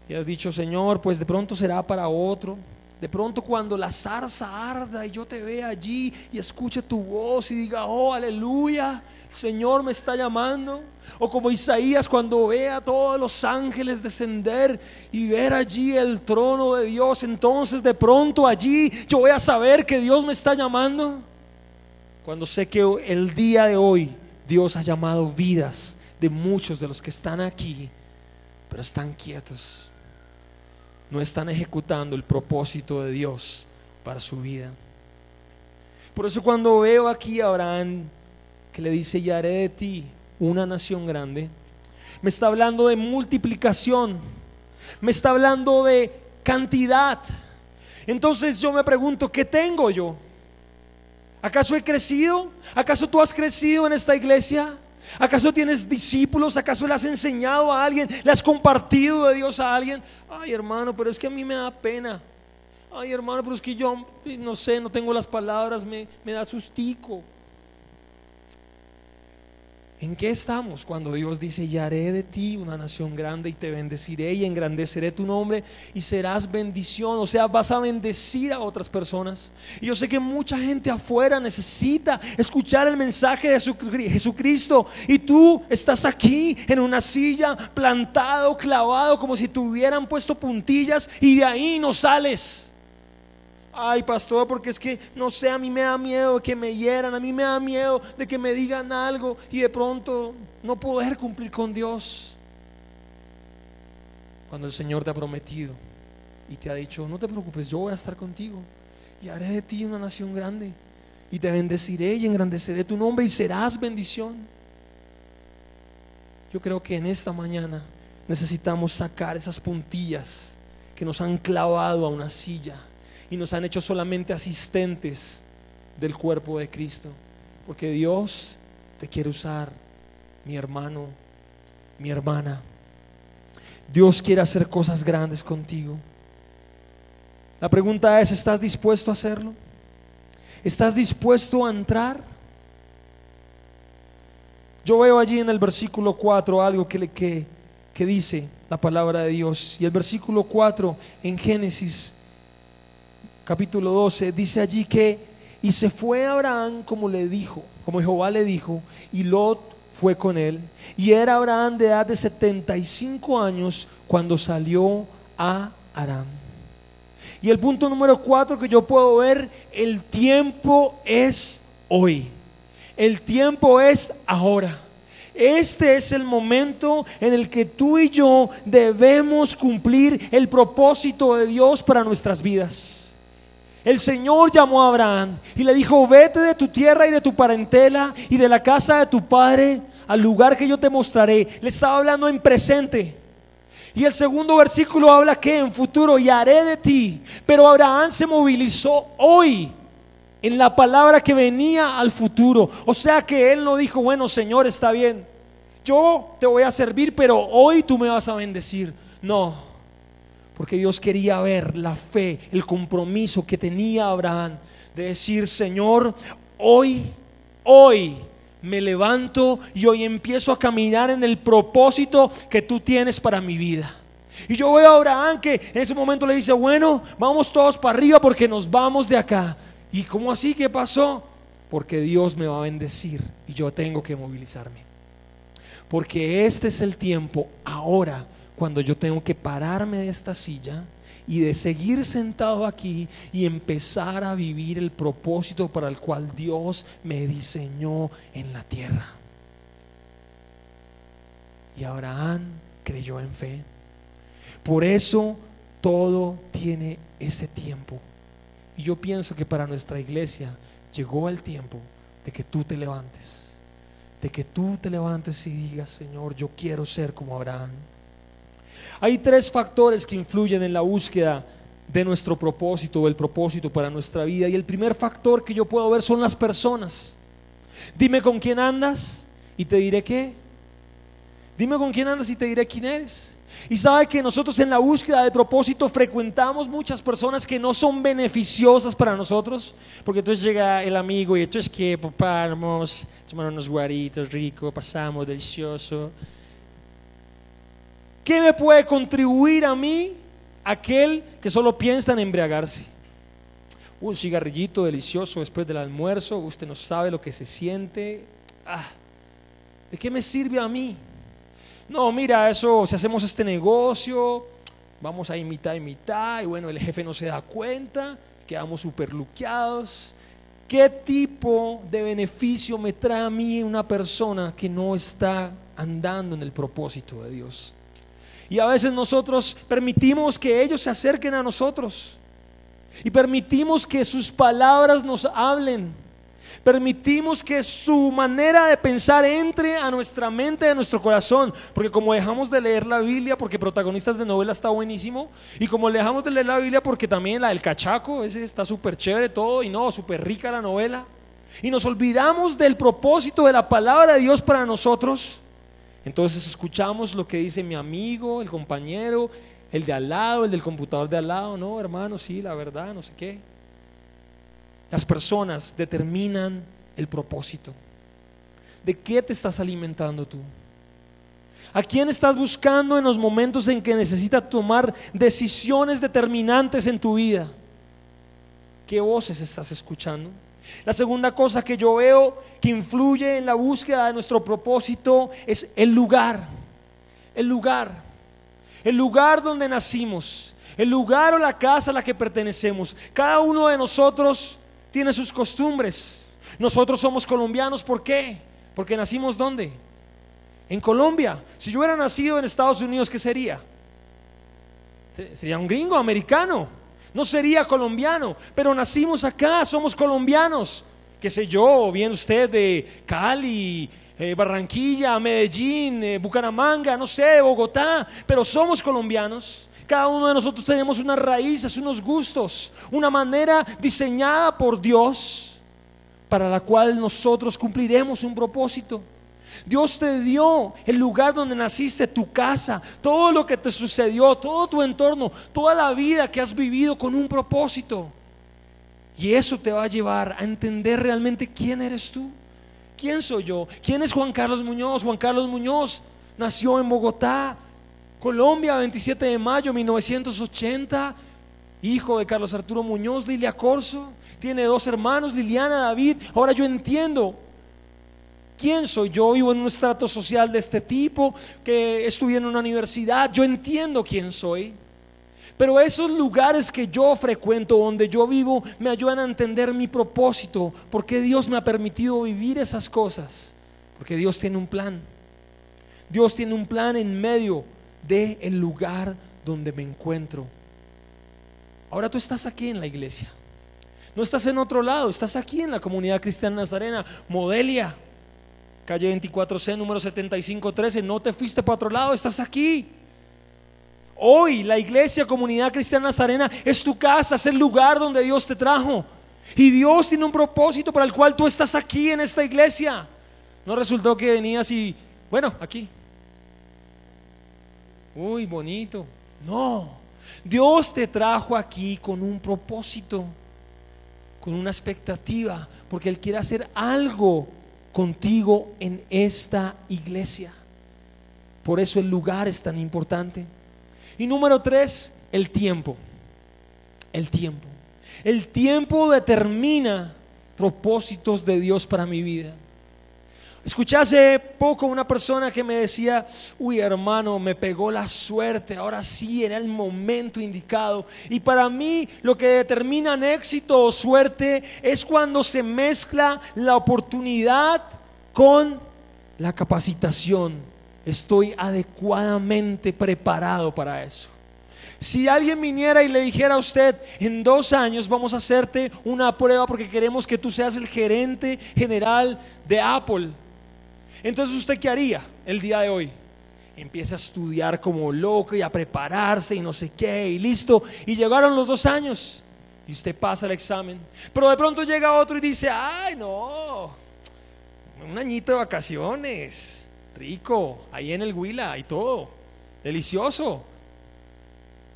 y has dicho, Señor, pues de pronto será para otro. De pronto cuando la zarza arda y yo te vea allí y escuche tu voz y diga, oh, aleluya, Señor me está llamando. O como Isaías cuando vea a todos los ángeles descender y ver allí el trono de Dios, entonces de pronto allí yo voy a saber que Dios me está llamando. Cuando sé que el día de hoy Dios ha llamado vidas de muchos de los que están aquí, pero están quietos, no están ejecutando el propósito de Dios para su vida. Por eso cuando veo aquí a Abraham que le dice, y haré de ti una nación grande, me está hablando de multiplicación, me está hablando de cantidad. Entonces yo me pregunto, ¿qué tengo yo? ¿Acaso he crecido? ¿Acaso tú has crecido en esta iglesia? ¿Acaso tienes discípulos? ¿Acaso le has enseñado a alguien? ¿Le has compartido de Dios a alguien? Ay, hermano, pero es que a mí me da pena. Ay, hermano, pero es que yo no sé, no tengo las palabras, me da sustico. ¿En qué estamos cuando Dios dice, y haré de ti una nación grande y te bendeciré y engrandeceré tu nombre y serás bendición? O sea, vas a bendecir a otras personas. Y yo sé que mucha gente afuera necesita escuchar el mensaje de Jesucristo, y tú estás aquí en una silla, plantado, clavado, como si te hubieran puesto puntillas, y de ahí no sales. Ay, pastor, porque es que no sé, a mí me da miedo de que me hieran, a mí me da miedo de que me digan algo y de pronto no poder cumplir con Dios. Cuando el Señor te ha prometido y te ha dicho, no te preocupes, yo voy a estar contigo y haré de ti una nación grande y te bendeciré y engrandeceré tu nombre y serás bendición. Yo creo que en esta mañana necesitamos sacar esas puntillas que nos han clavado a una silla y nos han hecho solamente asistentes del cuerpo de Cristo, porque Dios te quiere usar, mi hermano, mi hermana. Dios quiere hacer cosas grandes contigo. La pregunta es, ¿estás dispuesto a hacerlo? ¿Estás dispuesto a entrar? Yo veo allí en el versículo 4 algo que dice la palabra de Dios, y el versículo 4 en Génesis capítulo 12 dice allí que y se fue Abraham como le dijo, como Jehová le dijo, y Lot fue con él, y era Abraham de edad de 75 años cuando salió a Harán. Y el punto número 4 que yo puedo ver, el tiempo es hoy, el tiempo es ahora. Este es el momento en el que tú y yo debemos cumplir el propósito de Dios para nuestras vidas. El Señor llamó a Abraham y le dijo: vete de tu tierra y de tu parentela y de la casa de tu padre al lugar que yo te mostraré. Le estaba hablando en presente. Y el segundo versículo habla que en futuro: y haré de ti. Pero Abraham se movilizó hoy en la palabra que venía al futuro. O sea que él no dijo: bueno, Señor, está bien, yo te voy a servir, pero hoy tú me vas a bendecir. No, porque Dios quería ver la fe, el compromiso que tenía Abraham de decir: Señor, hoy me levanto y hoy empiezo a caminar en el propósito que tú tienes para mi vida. Y yo veo a Abraham que en ese momento le dice: bueno, vamos todos para arriba porque nos vamos de acá. ¿Y cómo así? ¿Qué pasó? Porque Dios me va a bendecir y yo tengo que movilizarme. Porque este es el tiempo ahora cuando yo tengo que pararme de esta silla y de seguir sentado aquí y empezar a vivir el propósito para el cual Dios me diseñó en la tierra. Y Abraham creyó en fe. Por eso todo tiene ese tiempo. Y yo pienso que para nuestra iglesia llegó el tiempo de que tú te levantes, de que tú te levantes y digas: Señor, yo quiero ser como Abraham. Hay tres factores que influyen en la búsqueda de nuestro propósito o el propósito para nuestra vida. Y el primer factor que yo puedo ver son las personas. Dime con quién andas y te diré qué. Dime con quién andas y te diré quién eres. Y sabe que nosotros en la búsqueda de propósito frecuentamos muchas personas que no son beneficiosas para nosotros. Porque entonces llega el amigo y entonces que papá, vamos a tomar unos guaritos ricos, pasamos delicioso. ¿Qué me puede contribuir a mí? Aquel que solo piensa en embriagarse. Un cigarrillito delicioso después del almuerzo, usted no sabe lo que se siente. ¿De qué me sirve a mí? No, mira, eso, si hacemos este negocio, vamos a mitad y mitad, y bueno, el jefe no se da cuenta, quedamos súper luqueados. ¿Qué tipo de beneficio me trae a mí una persona que no está andando en el propósito de Dios? Y a veces nosotros permitimos que ellos se acerquen a nosotros y permitimos que sus palabras nos hablen, permitimos que su manera de pensar entre a nuestra mente, a nuestro corazón. Porque como dejamos de leer la Biblia, porque Protagonistas de Novela está buenísimo, y como dejamos de leer la Biblia porque también la del Cachaco, ese está súper chévere todo, y no, súper rica la novela, y nos olvidamos del propósito de la palabra de Dios para nosotros. Entonces escuchamos lo que dice mi amigo, el compañero, el de al lado, el del computador de al lado. No, hermano, sí, la verdad, no sé qué. Las personas determinan el propósito. ¿De qué te estás alimentando tú? ¿A quién estás buscando en los momentos en que necesitas tomar decisiones determinantes en tu vida? ¿Qué voces estás escuchando? La segunda cosa que yo veo que influye en la búsqueda de nuestro propósito es el lugar. El lugar donde nacimos, el lugar o la casa a la que pertenecemos. Cada uno de nosotros tiene sus costumbres. Nosotros somos colombianos, ¿por qué? Porque nacimos ¿dónde? En Colombia. Si yo hubiera nacido en Estados Unidos, ¿qué sería? Sería un gringo americano. No sería colombiano, pero nacimos acá, somos colombianos. Qué sé yo, bien usted de Cali, Barranquilla, Medellín, Bucaramanga, no sé, Bogotá, pero somos colombianos. Cada uno de nosotros tenemos unas raíces, unos gustos, una manera diseñada por Dios para la cual nosotros cumpliremos un propósito. Dios te dio el lugar donde naciste, tu casa, todo lo que te sucedió, todo tu entorno, toda la vida que has vivido con un propósito. Y eso te va a llevar a entender realmente quién eres tú. ¿Quién soy yo? ¿Quién es Juan Carlos Muñoz? Juan Carlos Muñoz nació en Bogotá, Colombia, 27 de mayo de 1980, hijo de Carlos Arturo Muñoz, Lilia Corso. Tiene 2 hermanos, Liliana, David. Ahora yo entiendo ¿quién soy yo? Vivo en un estrato social de este tipo, que estudié en una universidad. Yo entiendo quién soy. Pero esos lugares que yo frecuento, donde yo vivo, me ayudan a entender mi propósito. ¿Por qué Dios me ha permitido vivir esas cosas? Porque Dios tiene un plan. Dios tiene un plan en medio del lugar donde me encuentro. Ahora tú estás aquí en la iglesia, no estás en otro lado, estás aquí en la Comunidad Cristiana Nazarena, Modelia, calle 24C, número 7513. No te fuiste para otro lado, estás aquí. Hoy la iglesia Comunidad Cristiana Nazarena es tu casa, es el lugar donde Dios te trajo. Y Dios tiene un propósito para el cual tú estás aquí en esta iglesia. No resultó que venías y, bueno, aquí. Uy, bonito. No, Dios te trajo aquí con un propósito, con una expectativa, porque Él quiere hacer algo contigo en esta iglesia. Por eso el lugar es tan importante. Y número 3, el tiempo. El tiempo. El tiempo determina propósitos de Dios para mi vida. Escuché hace poco una persona que me decía: uy, hermano, me pegó la suerte, ahora sí era el momento indicado. Y para mí lo que determina éxito o suerte es cuando se mezcla la oportunidad con la capacitación. Estoy adecuadamente preparado para eso. Si alguien viniera y le dijera a usted: en 2 años vamos a hacerte una prueba porque queremos que tú seas el gerente general de Apple, entonces ¿usted qué haría el día de hoy? Empieza a estudiar como loco y a prepararse y no sé qué y listo. Y llegaron los 2 años y usted pasa el examen, pero de pronto llega otro y dice: ay, no, un añito de vacaciones, rico, ahí en el Huila y todo, delicioso.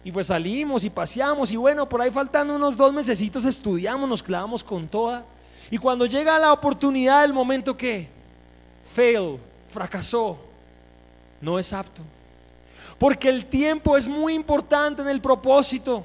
Y pues salimos y paseamos y bueno, por ahí faltando unos 2 mesecitos estudiamos, nos clavamos con toda. Y cuando llega la oportunidad, el momento que fail, fracasó, no es apto. Porque el tiempo es muy importante en el propósito.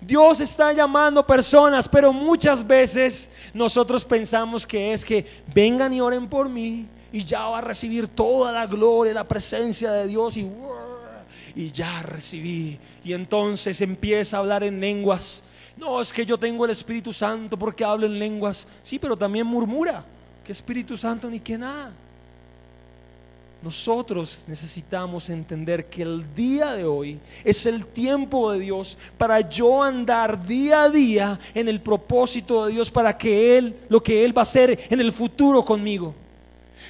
Dios está llamando personas, pero muchas veces nosotros pensamos que es que vengan y oren por mí y ya va a recibir toda la gloria, la presencia de Dios y ya recibí. Y entonces empieza a hablar en lenguas. No, es que yo tengo el Espíritu Santo porque hablo en lenguas. Sí, pero también murmura. ¿Qué Espíritu Santo ni qué nada? Nosotros necesitamos entender que el día de hoy es el tiempo de Dios para yo andar día a día en el propósito de Dios, para que Él, lo que Él va a hacer en el futuro conmigo.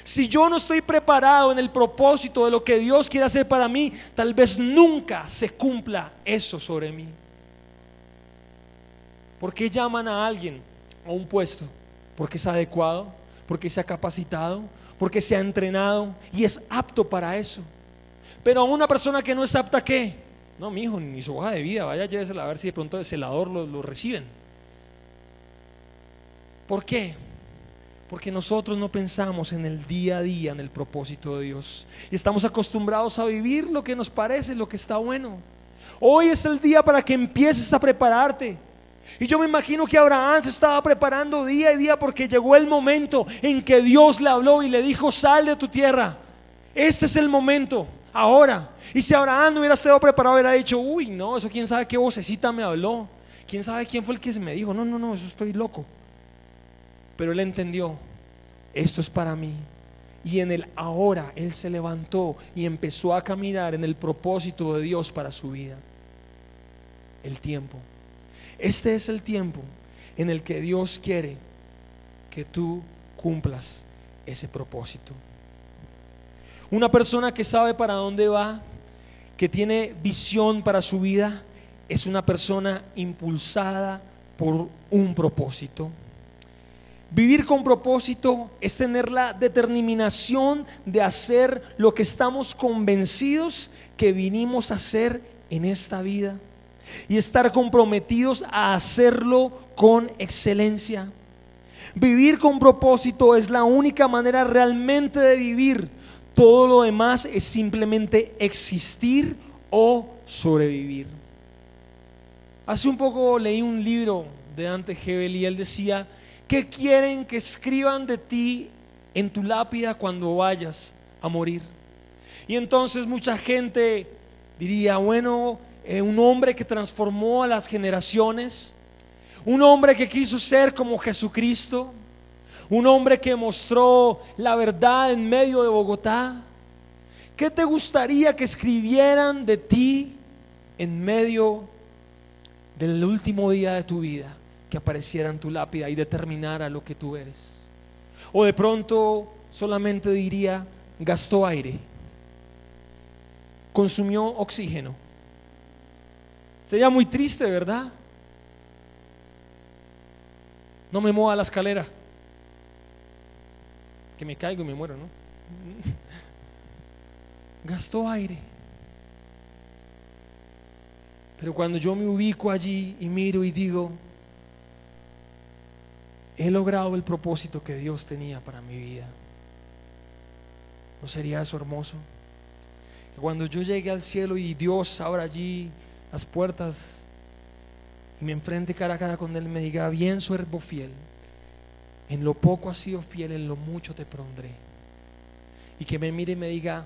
Si yo no estoy preparado en el propósito de lo que Dios quiere hacer para mí, tal vez nunca se cumpla eso sobre mí. ¿Por qué llaman a alguien a un puesto? Porque es adecuado, porque se ha capacitado, porque se ha entrenado y es apto para eso. Pero a una persona que no es apta, ¿qué? No, mijo, ni su hoja de vida, vaya, llévesela a ver si de pronto el celador lo reciben. ¿Por qué? Porque nosotros no pensamos en el día a día, en el propósito de Dios, y estamos acostumbrados a vivir lo que nos parece, lo que está bueno. Hoy es el día para que empieces a prepararte. Y yo me imagino que Abraham se estaba preparando día y día, porque llegó el momento en que Dios le habló y le dijo: sal de tu tierra. Este es el momento, ahora. Y si Abraham no hubiera estado preparado, hubiera dicho: uy, no, eso quién sabe qué vocecita me habló, quién sabe quién fue el que se me dijo, no, eso estoy loco. Pero él entendió: esto es para mí. Y en el ahora él se levantó y empezó a caminar en el propósito de Dios para su vida. El tiempo. Este es el tiempo en el que Dios quiere que tú cumplas ese propósito. Una persona que sabe para dónde va, que tiene visión para su vida, es una persona impulsada por un propósito. Vivir con propósito es tener la determinación de hacer lo que estamos convencidos que vinimos a hacer en esta vida, y estar comprometidos a hacerlo con excelencia. Vivir con propósito es la única manera realmente de vivir. Todo lo demás es simplemente existir o sobrevivir. Hace un poco leí un libro de Dante Gebel y él decía: ¿qué quieren que escriban de ti en tu lápida cuando vayas a morir? Y entonces mucha gente diría: bueno, un hombre que transformó a las generaciones, un hombre que quiso ser como Jesucristo, un hombre que mostró la verdad en medio de Bogotá. ¿Qué te gustaría que escribieran de ti en medio del último día de tu vida? Que apareciera en tu lápida y determinara lo que tú eres. O de pronto solamente diría: gastó aire, consumió oxígeno. Sería muy triste, ¿verdad? No me mueva la escalera, que me caigo y me muero, ¿no? Gastó aire. Pero cuando yo me ubico allí y miro y digo: he logrado el propósito que Dios tenía para mi vida, ¿no sería eso hermoso? Que cuando yo llegue al cielo y Dios abra allí las puertas y me enfrente cara a cara con Él, me diga: bien, siervo fiel, en lo poco has sido fiel, en lo mucho te pondré. Y que me mire y me diga: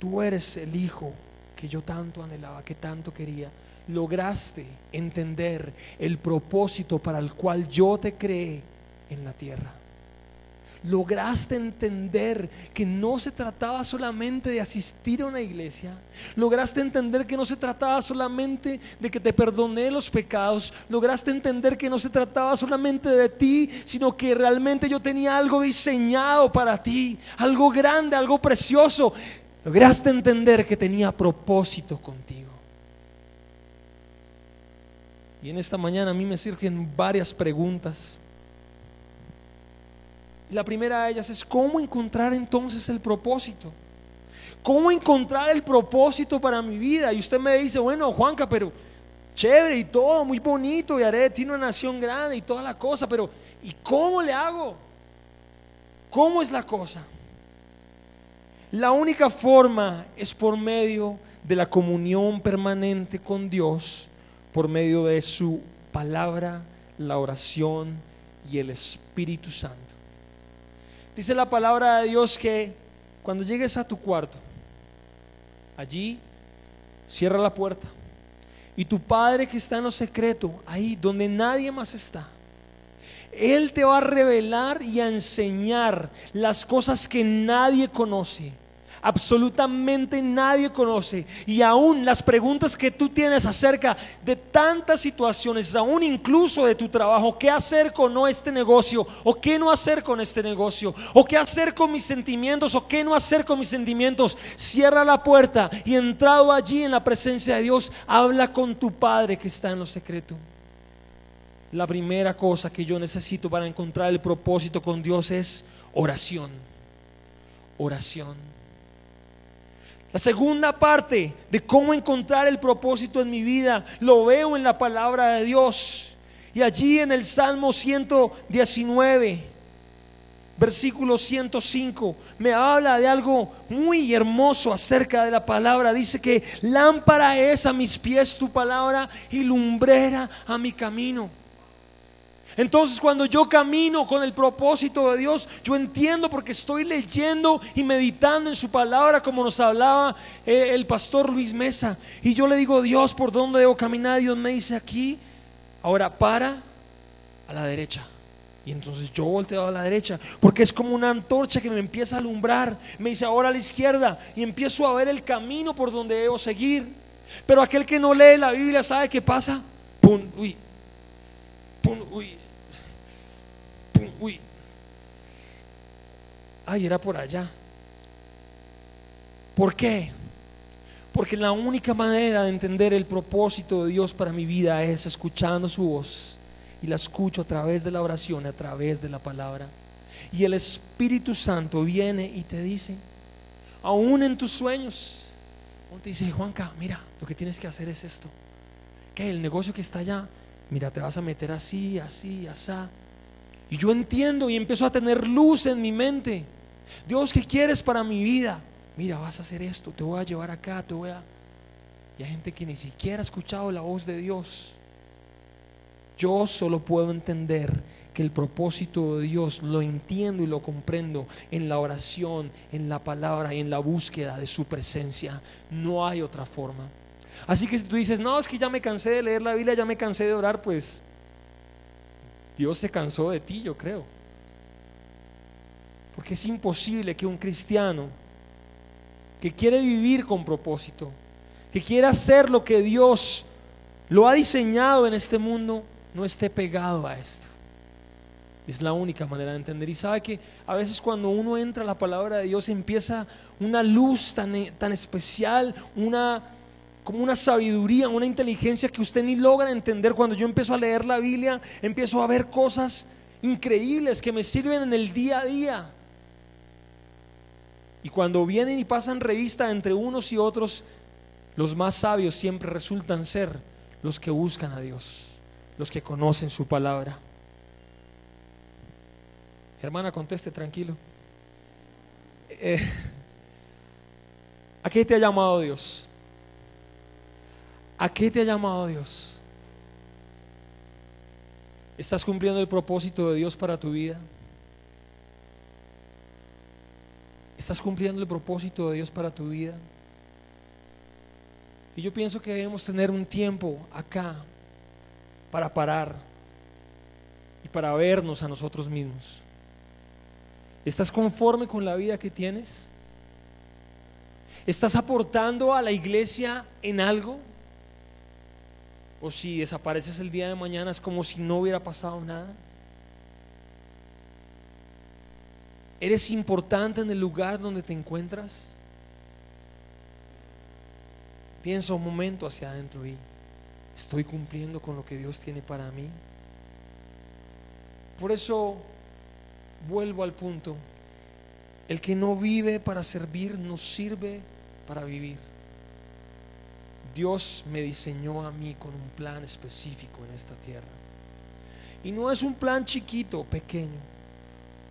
tú eres el hijo que yo tanto anhelaba, que tanto quería. Lograste entender el propósito para el cual yo te creé en la tierra. Lograste entender que no se trataba solamente de asistir a una iglesia. Lograste entender que no se trataba solamente de que te perdoné los pecados. Lograste entender que no se trataba solamente de ti, sino que realmente yo tenía algo diseñado para ti, algo grande, algo precioso. Lograste entender que tenía propósito contigo. Y en esta mañana a mí me surgen varias preguntas. La primera de ellas es: ¿cómo encontrar entonces el propósito? ¿Cómo encontrar el propósito para mi vida? Y usted me dice: bueno, Juanca, pero chévere y todo, muy bonito, y haré de ti una nación grande y toda la cosa, pero ¿y cómo le hago? ¿Cómo es la cosa? La única forma es por medio de la comunión permanente con Dios, por medio de su palabra, la oración y el Espíritu Santo. Dice la palabra de Dios que cuando llegues a tu cuarto, allí cierra la puerta, y tu Padre que está en lo secreto, ahí donde nadie más está, Él te va a revelar y a enseñar las cosas que nadie conoce. Absolutamente nadie conoce. Y aún las preguntas que tú tienes acerca de tantas situaciones, aún incluso de tu trabajo: ¿qué hacer con este negocio? ¿O qué no hacer con este negocio? ¿O qué hacer con mis sentimientos? ¿O qué no hacer con mis sentimientos? Cierra la puerta y, entrado allí en la presencia de Dios, habla con tu Padre que está en lo secreto. La primera cosa que yo necesito para encontrar el propósito con Dios es oración. Oración. La segunda parte de cómo encontrar el propósito en mi vida lo veo en la palabra de Dios. Y allí en el Salmo 119, versículo 105, me habla de algo muy hermoso acerca de la palabra. Dice que lámpara es a mis pies tu palabra y lumbrera a mi camino. Entonces, cuando yo camino con el propósito de Dios, yo entiendo, porque estoy leyendo y meditando en su palabra, como nos hablaba el pastor Luis Mesa. Y yo le digo: Dios, ¿por dónde debo caminar? Dios me dice: aquí, ahora para a la derecha. Y entonces yo volteo a la derecha, porque es como una antorcha que me empieza a alumbrar. Me dice: ahora a la izquierda, y empiezo a ver el camino por donde debo seguir. Pero aquel que no lee la Biblia, ¿sabe qué pasa? Pum, uy, pum, uy, pum, uy. Ay, era por allá. ¿Por qué? Porque la única manera de entender el propósito de Dios para mi vida es escuchando su voz. Y la escucho a través de la oración, a través de la palabra. Y el Espíritu Santo viene y te dice, aún en tus sueños, te dice: Juanca, mira, lo que tienes que hacer es esto. ¿Qué? El negocio que está allá, mira, te vas a meter así, así, asá. Y yo entiendo y empiezo a tener luz en mi mente. Dios, ¿qué quieres para mi vida? Mira, vas a hacer esto, te voy a llevar acá, te voy a... Y hay gente que ni siquiera ha escuchado la voz de Dios. Yo solo puedo entender que el propósito de Dios lo entiendo y lo comprendo en la oración, en la palabra y en la búsqueda de su presencia. No hay otra forma. Así que si tú dices: no, es que ya me cansé de leer la Biblia, ya me cansé de orar, pues Dios se cansó de ti, yo creo. Porque es imposible que un cristiano que quiere vivir con propósito, que quiere hacer lo que Dios lo ha diseñado en este mundo, no esté pegado a esto. Es la única manera de entender. Y sabe que a veces cuando uno entra a la palabra de Dios empieza una luz tan especial, como una sabiduría, una inteligencia que usted ni logra entender. Cuando yo empiezo a leer la Biblia, empiezo a ver cosas increíbles que me sirven en el día a día. Y cuando vienen y pasan revista entre unos y otros, los más sabios siempre resultan ser los que buscan a Dios, los que conocen su palabra. Hermana, conteste tranquilo. ¿A qué te ha llamado Dios? ¿A qué te ha llamado Dios? ¿Estás cumpliendo el propósito de Dios para tu vida? ¿Estás cumpliendo el propósito de Dios para tu vida? Y yo pienso que debemos tener un tiempo acá para parar y para vernos a nosotros mismos. ¿Estás conforme con la vida que tienes? ¿Estás aportando a la iglesia en algo? ¿O si desapareces el día de mañana es como si no hubiera pasado nada? ¿Eres importante en el lugar donde te encuentras? Piensa un momento hacia adentro y ¿estoy cumpliendo con lo que Dios tiene para mí? Por eso vuelvo al punto: el que no vive para servir no sirve para vivir. Dios me diseñó a mí con un plan específico en esta tierra, y no es un plan chiquito, pequeño,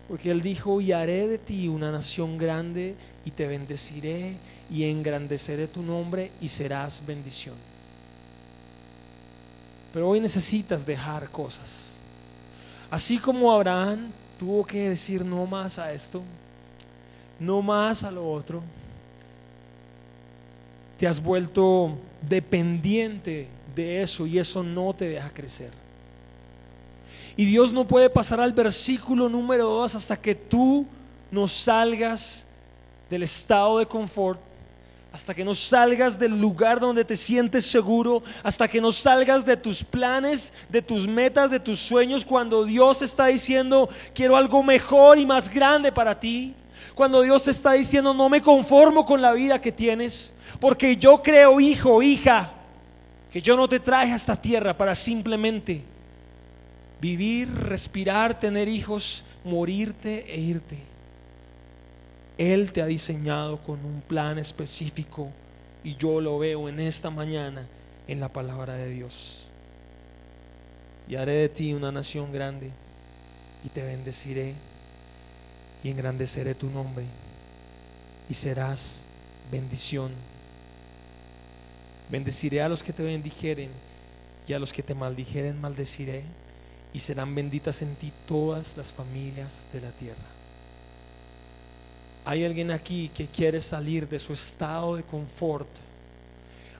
porque Él dijo: y haré de ti una nación grande, y te bendeciré y engrandeceré tu nombre, y serás bendición. Pero hoy necesitas dejar cosas. Así como Abraham tuvo que decir no más a esto, no más a lo otro, te has vuelto dependiente de eso, y eso no te deja crecer. Y Dios no puede pasar al versículo número 2 hasta que tú no salgas del estado de confort, hasta que no salgas del lugar donde te sientes seguro, hasta que no salgas de tus planes, de tus metas, de tus sueños, cuando Dios está diciendo: quiero algo mejor y más grande para ti. Cuando Dios está diciendo: no me conformo con la vida que tienes, porque yo creo, hijo, hija, que yo no te traje a esta tierra para simplemente vivir, respirar, tener hijos, morirte e irte. Él te ha diseñado con un plan específico, y yo lo veo en esta mañana en la palabra de Dios. Y haré de ti una nación grande, y te bendeciré y engrandeceré tu nombre, y serás bendición. Bendeciré a los que te bendijeren, y a los que te maldijeren maldeciré, y serán benditas en ti todas las familias de la tierra. Hay alguien aquí que quiere salir de su estado de confort.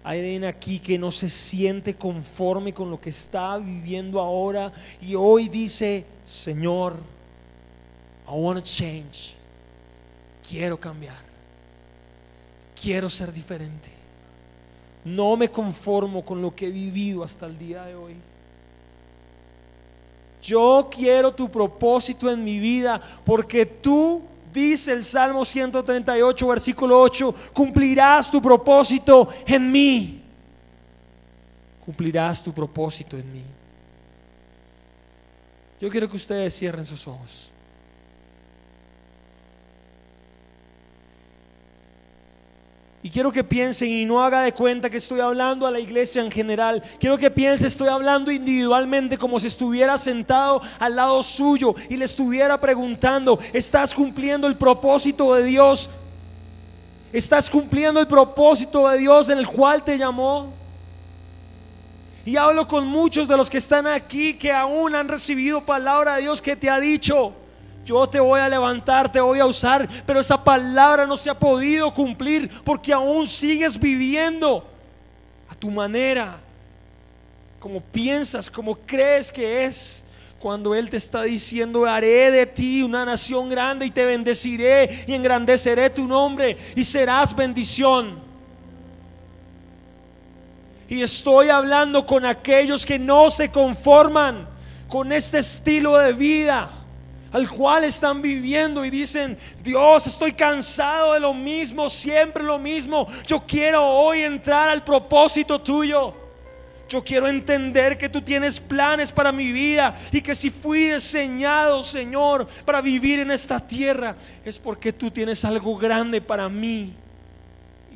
Hay alguien aquí que no se siente conforme con lo que está viviendo ahora, y hoy dice: Señor, I want to change. Quiero cambiar. Quiero ser diferente. No me conformo con lo que he vivido hasta el día de hoy. Yo quiero tu propósito en mi vida, porque tú, dice el Salmo 138, versículo 8, cumplirás tu propósito en mí. Cumplirás tu propósito en mí. Yo quiero que ustedes cierren sus ojos. Y quiero que piensen y no haga de cuenta que estoy hablando a la iglesia en general. Quiero que piense, estoy hablando individualmente, como si estuviera sentado al lado suyo y le estuviera preguntando: ¿estás cumpliendo el propósito de Dios? ¿Estás cumpliendo el propósito de Dios en el cual te llamó? Y hablo con muchos de los que están aquí, que aún han recibido palabra de Dios que te ha dicho: yo te voy a levantar, te voy a usar, pero esa palabra no se ha podido cumplir porque aún sigues viviendo a tu manera, como piensas, como crees que es, cuando Él te está diciendo: haré de ti una nación grande y te bendeciré y engrandeceré tu nombre y serás bendición. Y estoy hablando con aquellos que no se conforman con este estilo de vida al cual están viviendo y dicen: Dios, estoy cansado de lo mismo, siempre lo mismo. Yo quiero hoy entrar al propósito tuyo. Yo quiero entender que tú tienes planes para mi vida y que si fui diseñado, Señor, para vivir en esta tierra, es porque tú tienes algo grande para mí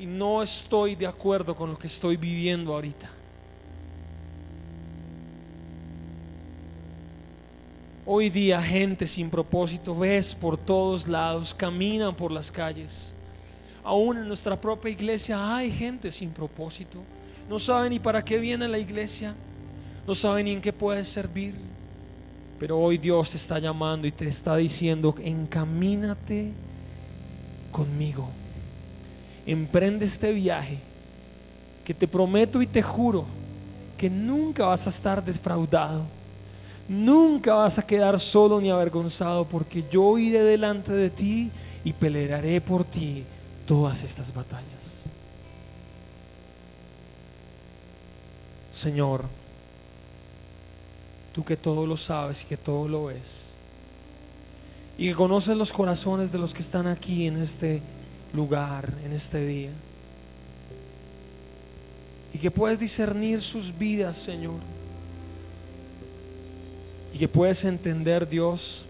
y no estoy de acuerdo con lo que estoy viviendo ahorita. Hoy día gente sin propósito ves por todos lados, caminan por las calles. Aún en nuestra propia iglesia hay gente sin propósito. No sabe ni para qué viene la iglesia, no sabe ni en qué puede servir. Pero hoy Dios te está llamando y te está diciendo: encamínate conmigo, emprende este viaje que te prometo y te juro que nunca vas a estar defraudado, nunca vas a quedar solo ni avergonzado, porque yo iré delante de ti y pelearé por ti todas estas batallas. Señor, tú que todo lo sabes y que todo lo ves y que conoces los corazones de los que están aquí en este lugar, en este día, y que puedes discernir sus vidas, Señor, y que puedes entender, Dios,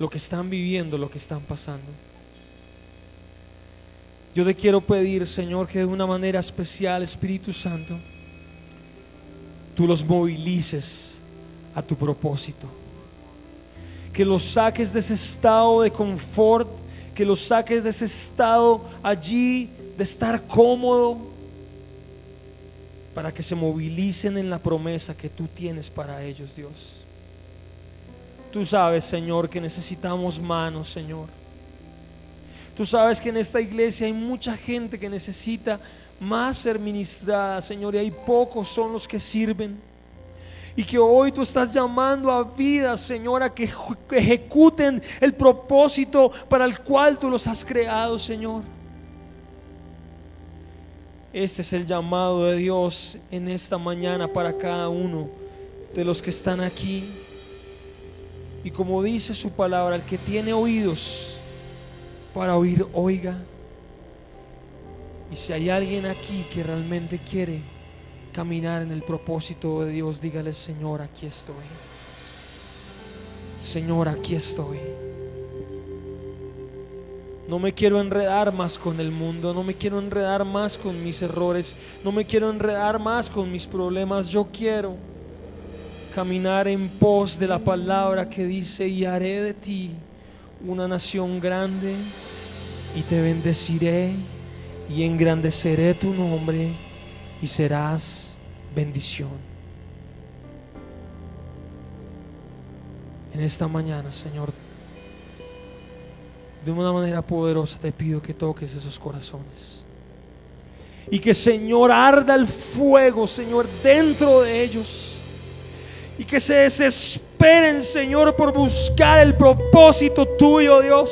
lo que están viviendo, lo que están pasando. Yo te quiero pedir, Señor, que de una manera especial, Espíritu Santo, tú los movilices a tu propósito, que los saques de ese estado de confort, que los saques de ese estado allí de estar cómodo, para que se movilicen en la promesa que tú tienes para ellos, Dios. Tú sabes, Señor, que necesitamos manos, Señor. Tú sabes que en esta iglesia hay mucha gente que necesita más ser ministrada, Señor, y hay pocos son los que sirven. Y que hoy tú estás llamando a vidas, Señor, a que ejecuten el propósito para el cual tú los has creado, Señor. Este es el llamado de Dios en esta mañana para cada uno de los que están aquí. Y como dice su palabra, el que tiene oídos para oír, oiga. Y si hay alguien aquí que realmente quiere caminar en el propósito de Dios, dígale: Señor, aquí estoy. Señor, aquí estoy. No me quiero enredar más con el mundo, no me quiero enredar más con mis errores, no me quiero enredar más con mis problemas. Yo quiero caminar en pos de la palabra que dice: y haré de ti una nación grande y te bendeciré y engrandeceré tu nombre y serás bendición. En esta mañana, Señor, de una manera poderosa te pido que toques esos corazones y que, Señor, arda el fuego, Señor, dentro de ellos, y que se desesperen, Señor, por buscar el propósito tuyo, Dios,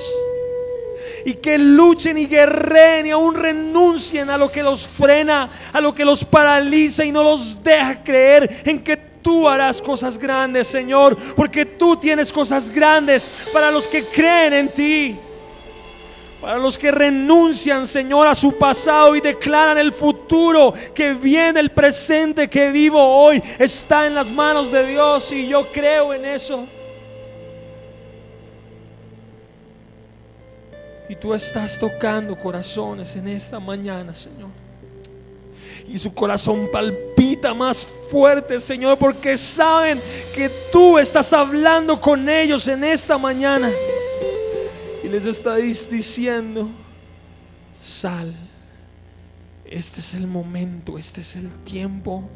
y que luchen y guerreen y aún renuncien a lo que los frena, a lo que los paraliza y no los deja creer en que tú harás cosas grandes, Señor, porque tú tienes cosas grandes para los que creen en ti. Para los que renuncian, Señor, a su pasado y declaran: el futuro que viene, el presente que vivo hoy, está en las manos de Dios, y yo creo en eso. Y tú estás tocando corazones en esta mañana, Señor, y su corazón palpita más fuerte, Señor, porque saben que tú estás hablando con ellos en esta mañana. Y les está diciendo: sal, este es el momento, este es el tiempo.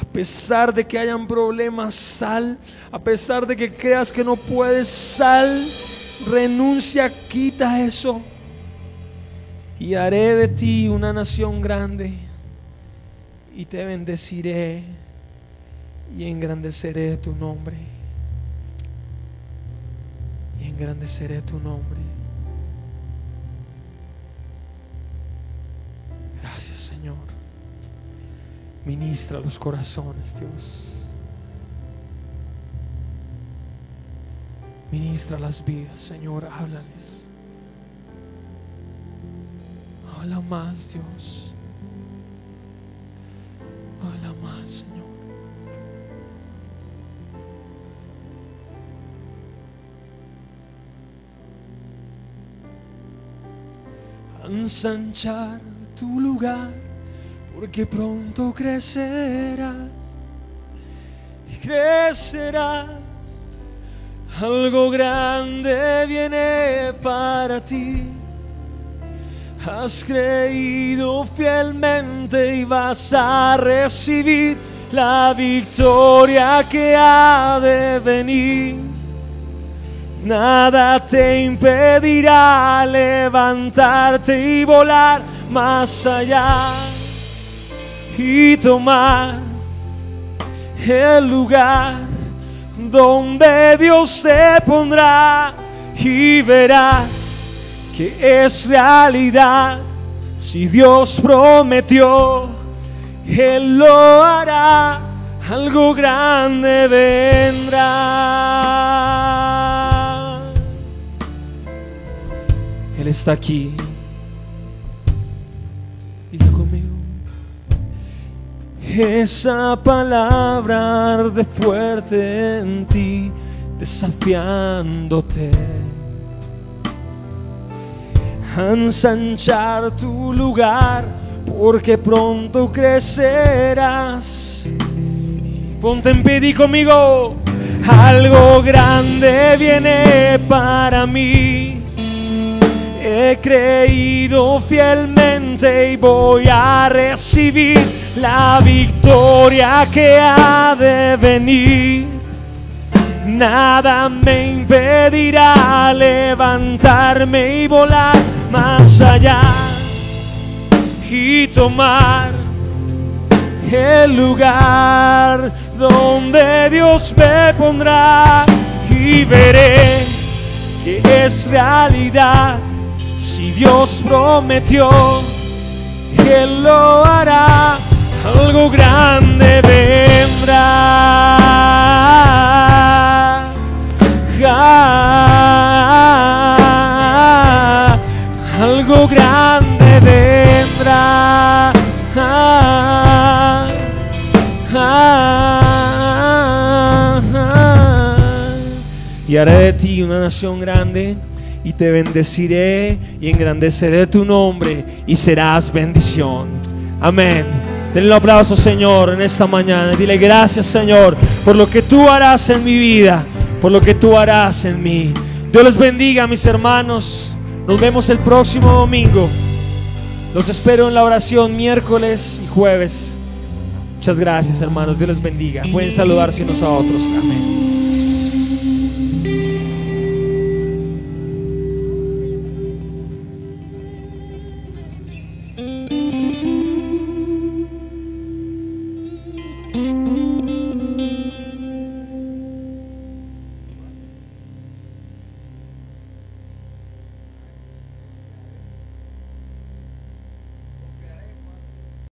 A pesar de que hayan problemas, sal. A pesar de que creas que no puedes, sal. Renuncia, quita eso. Y haré de ti una nación grande y te bendeciré y engrandeceré tu nombre. Y engrandeceré tu nombre. Gracias, Señor. Ministra los corazones, Dios. Ministra las vidas, Señor. Háblales. Habla más, Dios. Habla más, Señor. Ensanchar tu lugar, porque pronto crecerás y crecerás. Algo grande viene para ti. Has creído fielmente y vas a recibir la victoria que ha de venir. Nada te impedirá levantarte y volar más allá y tomar el lugar donde Dios te pondrá, y verás que es realidad. Si Dios prometió, Él lo hará. Algo grande vendrá. Él está aquí. Diga conmigo. Esa palabra arde fuerte en ti, desafiándote a ensanchar tu lugar, porque pronto crecerás. Ponte en pie, di conmigo. Algo grande viene para mí. He creído fielmente y voy a recibir la victoria que ha de venir. Nada me impedirá levantarme y volar más allá y tomar el lugar donde Dios me pondrá, y veré que es realidad. Si Dios prometió, Él lo hará. Algo grande vendrá. Algo grande vendrá. Y haré de ti una nación grande, y te bendeciré y engrandeceré tu nombre, y serás bendición. Amén. Denle un aplauso, Señor, en esta mañana. Dile gracias, Señor, por lo que tú harás en mi vida, por lo que tú harás en mí. Dios les bendiga, mis hermanos. Nos vemos el próximo domingo. Los espero en la oración miércoles y jueves. Muchas gracias, hermanos. Dios les bendiga. Pueden saludarse unos a otros. Amén.